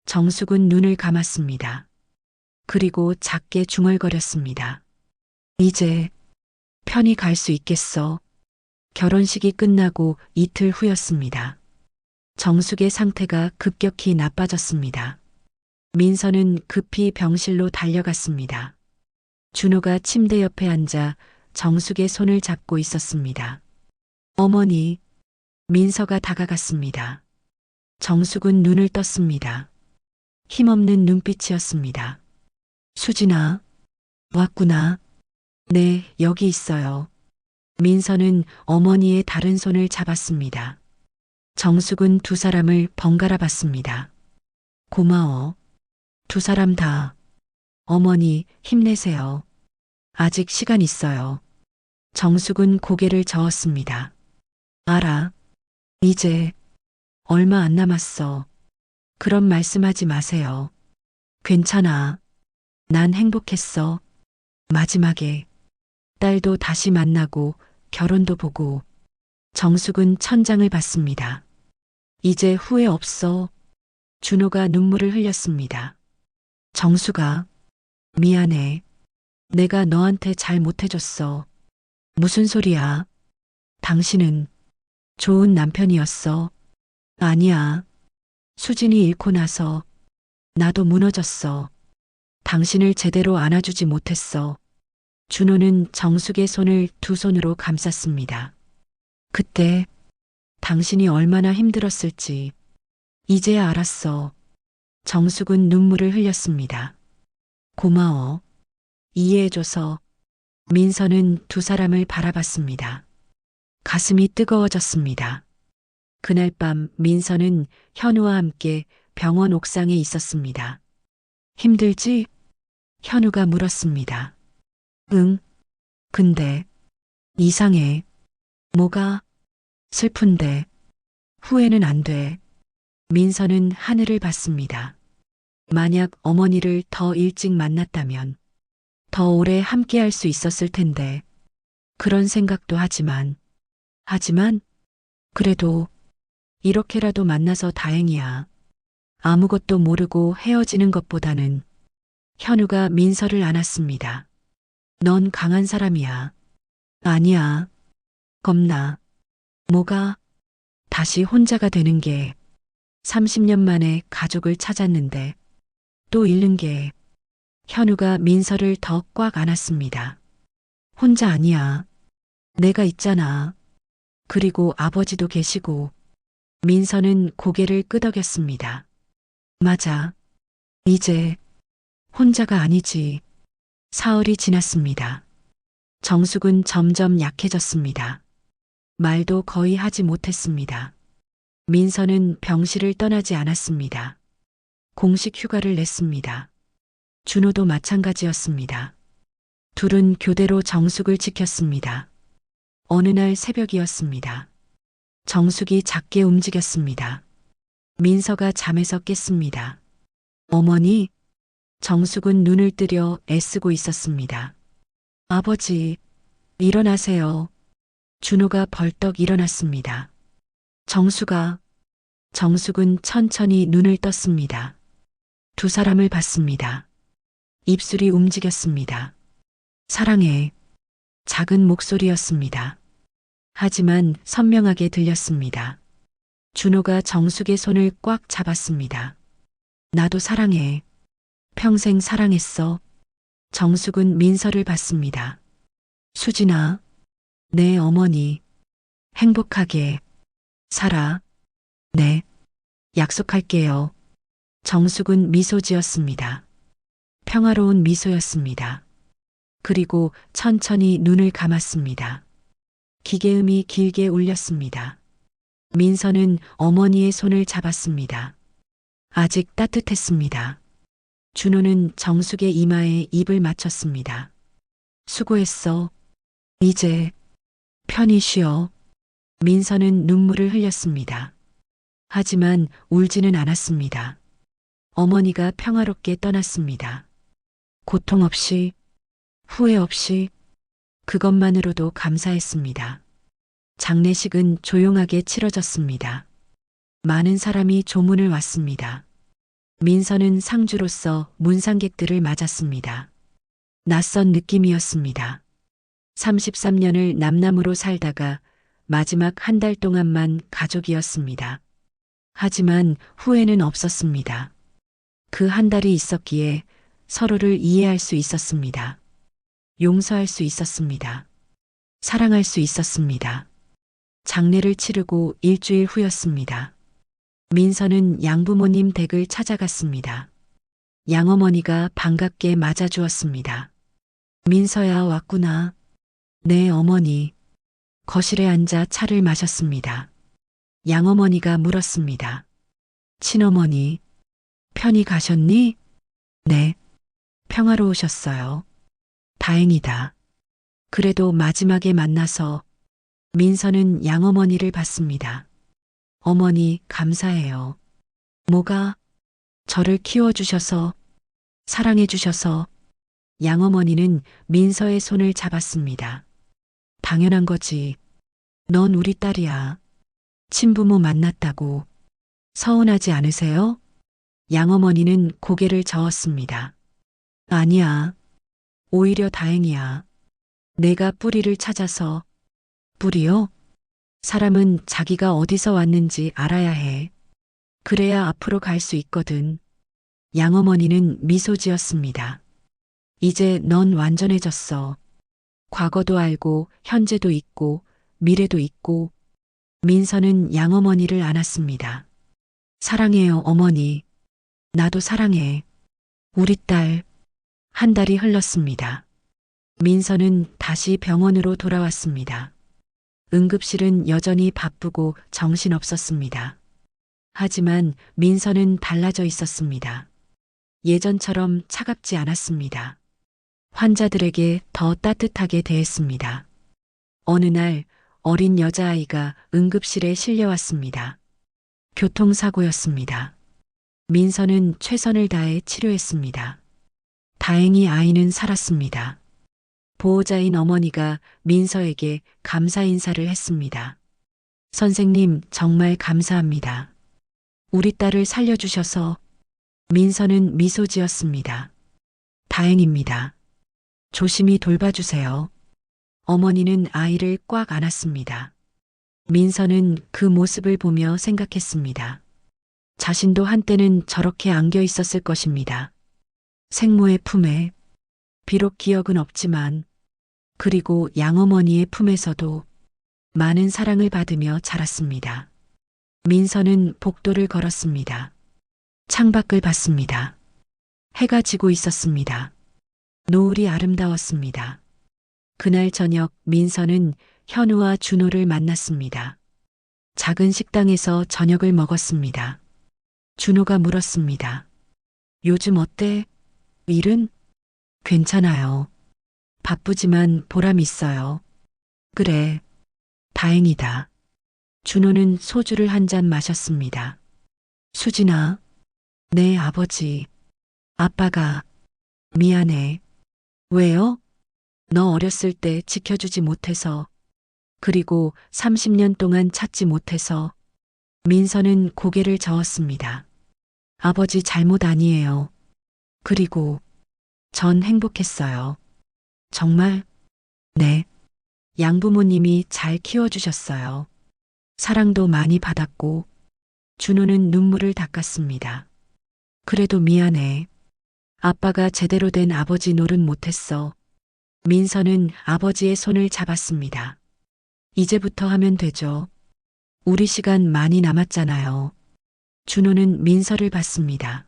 정숙은 눈을 감았습니다. 그리고 작게 중얼거렸습니다. 이제 편히 갈 수 있겠어. 결혼식이 끝나고 이틀 후였습니다. 정숙의 상태가 급격히 나빠졌습니다. 민서는 급히 병실로 달려갔습니다. 준호가 침대 옆에 앉아 정숙의 손을 잡고 있었습니다. 어머니, 민서가 다가갔습니다. 정숙은 눈을 떴습니다. 힘없는 눈빛이었습니다. 수진아, 왔구나. 네, 여기 있어요. 민서는 어머니의 다른 손을 잡았습니다. 정숙은 두 사람을 번갈아 봤습니다. 고마워. 두 사람 다. 어머니, 힘내세요. 아직 시간 있어요. 정숙은 고개를 저었습니다. 알아. 이제 얼마 안 남았어. 그런 말씀하지 마세요. 괜찮아. 난 행복했어. 마지막에 딸도 다시 만나고 결혼도 보고. 정숙은 천장을 봤습니다. 이제 후회 없어. 준호가 눈물을 흘렸습니다. 정숙아, 미안해. 내가 너한테 잘 못해줬어. 무슨 소리야? 당신은 좋은 남편이었어. 아니야. 수진이 잃고 나서 나도 무너졌어. 당신을 제대로 안아주지 못했어. 준호는 정숙의 손을 두 손으로 감쌌습니다. 그때 당신이 얼마나 힘들었을지 이제야 알았어. 정숙은 눈물을 흘렸습니다. 고마워. 이해해줘서. 민서는 두 사람을 바라봤습니다. 가슴이 뜨거워졌습니다. 그날 밤 민서는 현우와 함께 병원 옥상에 있었습니다. 힘들지? 현우가 물었습니다. 응. 근데 이상해. 뭐가? 슬픈데. 후회는 안 돼. 민서는 하늘을 봤습니다. 만약 어머니를 더 일찍 만났다면 더 오래 함께 할 수 있었을 텐데. 그런 생각도 하지만 그래도 이렇게라도 만나서 다행이야. 아무것도 모르고 헤어지는 것보다는. 현우가 민서를 안았습니다. 넌 강한 사람이야. 아니야. 겁나. 뭐가? 다시 혼자가 되는 게. 30년 만에 가족을 찾았는데 또 잃는 게. 현우가 민서를 더 꽉 안았습니다. 혼자 아니야. 내가 있잖아. 그리고 아버지도 계시고. 민서는 고개를 끄덕였습니다. 맞아. 이제 혼자가 아니지. 사흘이 지났습니다. 정숙은 점점 약해졌습니다. 말도 거의 하지 못했습니다. 민서는 병실을 떠나지 않았습니다. 공식 휴가를 냈습니다. 준호도 마찬가지였습니다. 둘은 교대로 정숙을 지켰습니다. 어느 날 새벽이었습니다. 정숙이 작게 움직였습니다. 민서가 잠에서 깼습니다. 어머니, 정숙은 눈을 뜨려 애쓰고 있었습니다. 아버지, 일어나세요. 준호가 벌떡 일어났습니다. 정숙은 천천히 눈을 떴습니다. 두 사람을 봤습니다. 입술이 움직였습니다. 사랑해. 작은 목소리였습니다. 하지만 선명하게 들렸습니다. 준호가 정숙의 손을 꽉 잡았습니다. 나도 사랑해. 평생 사랑했어. 정숙은 민서를 봤습니다. 수진아, 내 어머니. 행복하게 살아. 네. 약속할게요. 정숙은 미소 지었습니다. 평화로운 미소였습니다. 그리고 천천히 눈을 감았습니다. 기계음이 길게 울렸습니다. 민서는 어머니의 손을 잡았습니다. 아직 따뜻했습니다. 준호는 정숙의 이마에 입을 맞췄습니다. 수고했어. 이제 편히 쉬어. 민서는 눈물을 흘렸습니다. 하지만 울지는 않았습니다. 어머니가 평화롭게 떠났습니다. 고통 없이, 후회 없이, 그것만으로도 감사했습니다. 장례식은 조용하게 치러졌습니다. 많은 사람이 조문을 왔습니다. 민서는 상주로서 문상객들을 맞았습니다. 낯선 느낌이었습니다. 33년을 남남으로 살다가 마지막 한 달 동안만 가족이었습니다. 하지만 후회는 없었습니다. 그 한 달이 있었기에 서로를 이해할 수 있었습니다. 용서할 수 있었습니다. 사랑할 수 있었습니다. 장례를 치르고 일주일 후였습니다. 민서는 양부모님 댁을 찾아갔습니다. 양어머니가 반갑게 맞아주었습니다. 민서야 왔구나. 네, 어머니. 거실에 앉아 차를 마셨습니다. 양어머니가 물었습니다. 친어머니, 편히 가셨니? 네, 평화로우셨어요. 다행이다. 그래도 마지막에 만나서 민서는 양어머니를 봤습니다. 어머니, 감사해요. 뭐가? 저를 키워주셔서, 사랑해주셔서. 양어머니는 민서의 손을 잡았습니다. 당연한 거지. 넌 우리 딸이야. 친부모 만났다고. 서운하지 않으세요? 양어머니는 고개를 저었습니다. 아니야. 오히려 다행이야. 내가 뿌리를 찾아서. 뿌리요? 사람은 자기가 어디서 왔는지 알아야 해. 그래야 앞으로 갈 수 있거든. 양어머니는 미소 지었습니다. 이제 넌 완전해졌어. 과거도 알고, 현재도 있고, 미래도 있고. 민서는 양어머니를 안았습니다. 사랑해요, 어머니. 나도 사랑해. 우리 딸. 한 달이 흘렀습니다. 민서는 다시 병원으로 돌아왔습니다. 응급실은 여전히 바쁘고 정신없었습니다. 하지만 민서는 달라져 있었습니다. 예전처럼 차갑지 않았습니다. 환자들에게 더 따뜻하게 대했습니다. 어느 날 어린 여자아이가 응급실에 실려왔습니다. 교통사고였습니다. 민서는 최선을 다해 치료했습니다. 다행히 아이는 살았습니다. 보호자인 어머니가 민서에게 감사 인사를 했습니다. 선생님, 정말 감사합니다. 우리 딸을 살려주셔서. 민서는 미소 지었습니다. 다행입니다. 조심히 돌봐주세요. 어머니는 아이를 꽉 안았습니다. 민서는 그 모습을 보며 생각했습니다. 자신도 한때는 저렇게 안겨 있었을 것입니다. 생모의 품에. 비록 기억은 없지만, 그리고 양어머니의 품에서도 많은 사랑을 받으며 자랐습니다. 민서는 복도를 걸었습니다. 창밖을 봤습니다. 해가 지고 있었습니다. 노을이 아름다웠습니다. 그날 저녁 민서는 현우와 준호를 만났습니다. 작은 식당에서 저녁을 먹었습니다. 준호가 물었습니다. 요즘 어때? 일은? 괜찮아요. 바쁘지만 보람 있어요. 그래. 다행이다. 준호는 소주를 한 잔 마셨습니다. 수진아. 네, 아버지. 아빠가. 미안해. 왜요? 너 어렸을 때 지켜주지 못해서. 그리고 30년 동안 찾지 못해서. 민서는 고개를 저었습니다. 아버지 잘못 아니에요. 그리고 전 행복했어요. 정말? 네. 양부모님이 잘 키워주셨어요. 사랑도 많이 받았고. 준호는 눈물을 닦았습니다. 그래도 미안해. 아빠가 제대로 된 아버지 노릇 못했어. 민서는 아버지의 손을 잡았습니다. 이제부터 하면 되죠. 우리 시간 많이 남았잖아요. 준호는 민서를 봤습니다.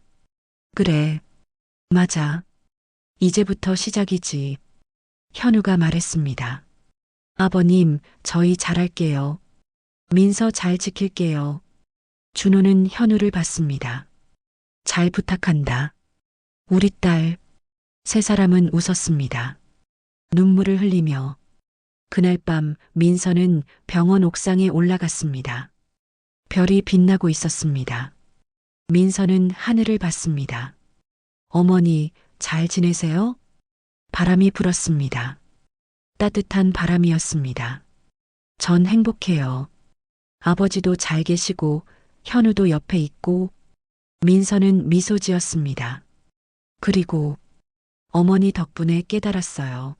그래. 맞아. 이제부터 시작이지. 현우가 말했습니다. 아버님, 저희 잘할게요. 민서 잘 지킬게요. 준호는 현우를 봤습니다. 잘 부탁한다. 우리 딸. 세 사람은 웃었습니다. 눈물을 흘리며. 그날 밤 민서는 병원 옥상에 올라갔습니다. 별이 빛나고 있었습니다. 민서는 하늘을 봤습니다. 어머니, 잘 지내세요? 바람이 불었습니다. 따뜻한 바람이었습니다. 전 행복해요. 아버지도 잘 계시고 현우도 옆에 있고 민서는 미소 지었습니다. 그리고 어머니 덕분에 깨달았어요.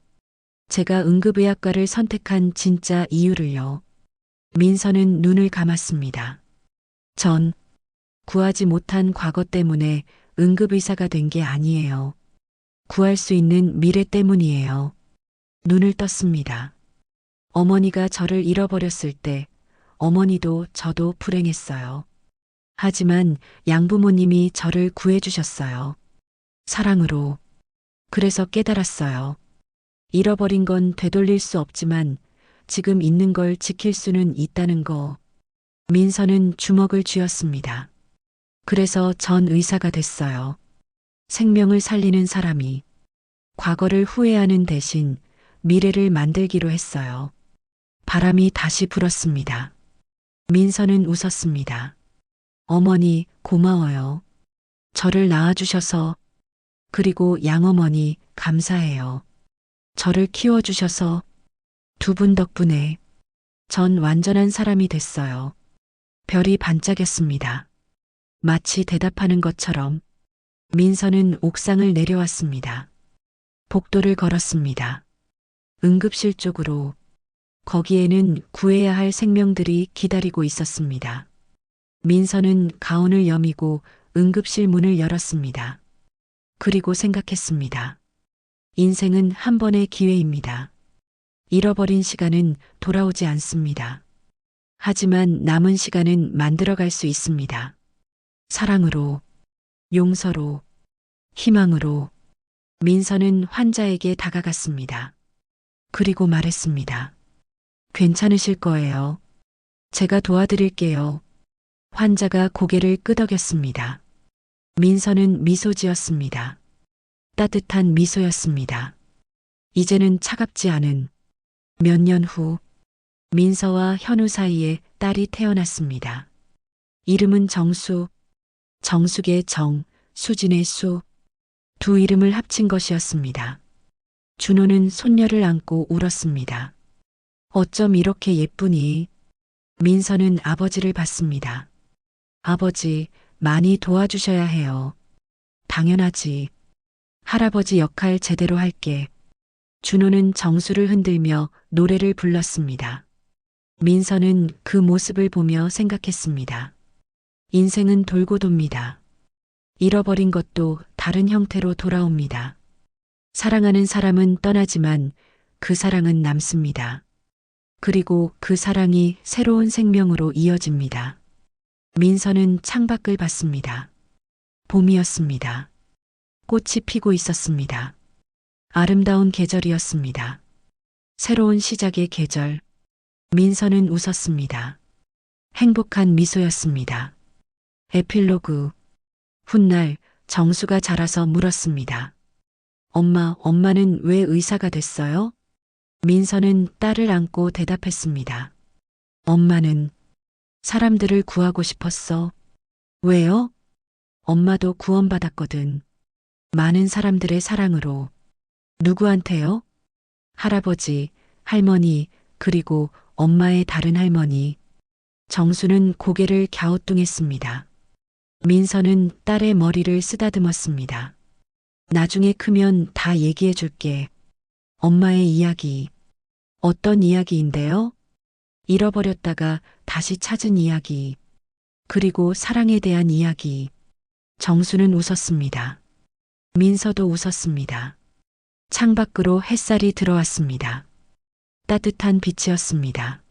제가 응급의학과를 선택한 진짜 이유를요. 민서는 눈을 감았습니다. 전 구하지 못한 과거 때문에 응급의사가 된 게 아니에요. 구할 수 있는 미래 때문이에요. 눈을 떴습니다. 어머니가 저를 잃어버렸을 때 어머니도 저도 불행했어요. 하지만 양부모님이 저를 구해주셨어요. 사랑으로. 그래서 깨달았어요. 잃어버린 건 되돌릴 수 없지만 지금 있는 걸 지킬 수는 있다는 거. 민서는 주먹을 쥐었습니다. 그래서 전 의사가 됐어요. 생명을 살리는 사람이 과거를 후회하는 대신 미래를 만들기로 했어요. 바람이 다시 불었습니다. 민서는 웃었습니다. 어머니, 고마워요. 저를 낳아주셔서, 그리고 양어머니, 감사해요. 저를 키워주셔서 두 분 덕분에 전 완전한 사람이 됐어요. 별이 반짝였습니다. 마치 대답하는 것처럼 민서는 옥상을 내려왔습니다. 복도를 걸었습니다. 응급실 쪽으로. 거기에는 구해야 할 생명들이 기다리고 있었습니다. 민서는 가운을 여미고 응급실 문을 열었습니다. 그리고 생각했습니다. 인생은 한 번의 기회입니다. 잃어버린 시간은 돌아오지 않습니다. 하지만 남은 시간은 만들어갈 수 있습니다. 사랑으로, 용서로, 희망으로. 민서는 환자에게 다가갔습니다. 그리고 말했습니다. 괜찮으실 거예요. 제가 도와드릴게요. 환자가 고개를 끄덕였습니다. 민서는 미소 지었습니다. 따뜻한 미소였습니다. 이제는 차갑지 않은. 몇 년 후 민서와 현우 사이에 딸이 태어났습니다. 이름은 정수, 정숙의 정, 수진의 수. 두 이름을 합친 것이었습니다. 준호는 손녀를 안고 울었습니다. 어쩜 이렇게 예쁘니? 민서는 아버지를 봤습니다. 아버지, 많이 도와주셔야 해요. 당연하지. 할아버지 역할 제대로 할게. 준호는 정수를 흔들며 노래를 불렀습니다. 민서는 그 모습을 보며 생각했습니다. 인생은 돌고 돕니다. 잃어버린 것도 다른 형태로 돌아옵니다. 사랑하는 사람은 떠나지만 그 사랑은 남습니다. 그리고 그 사랑이 새로운 생명으로 이어집니다. 민서는 창밖을 봤습니다. 봄이었습니다. 꽃이 피고 있었습니다. 아름다운 계절이었습니다. 새로운 시작의 계절. 민서는 웃었습니다. 행복한 미소였습니다. 에필로그. 훗날 정수가 자라서 물었습니다. 엄마는 왜 의사가 됐어요? 민서는 딸을 안고 대답했습니다. 엄마는 사람들을 구하고 싶었어. 왜요? 엄마도 구원받았거든. 많은 사람들의 사랑으로. 누구한테요? 할아버지, 할머니, 그리고 엄마의 다른 할머니. 정수는 고개를 갸우뚱했습니다. 민서는 딸의 머리를 쓰다듬었습니다. 나중에 크면 다 얘기해 줄게. 엄마의 이야기. 어떤 이야기인데요? 잃어버렸다가 다시 찾은 이야기. 그리고 사랑에 대한 이야기. 정수는 웃었습니다. 민서도 웃었습니다. 창밖으로 햇살이 들어왔습니다. 따뜻한 빛이었습니다.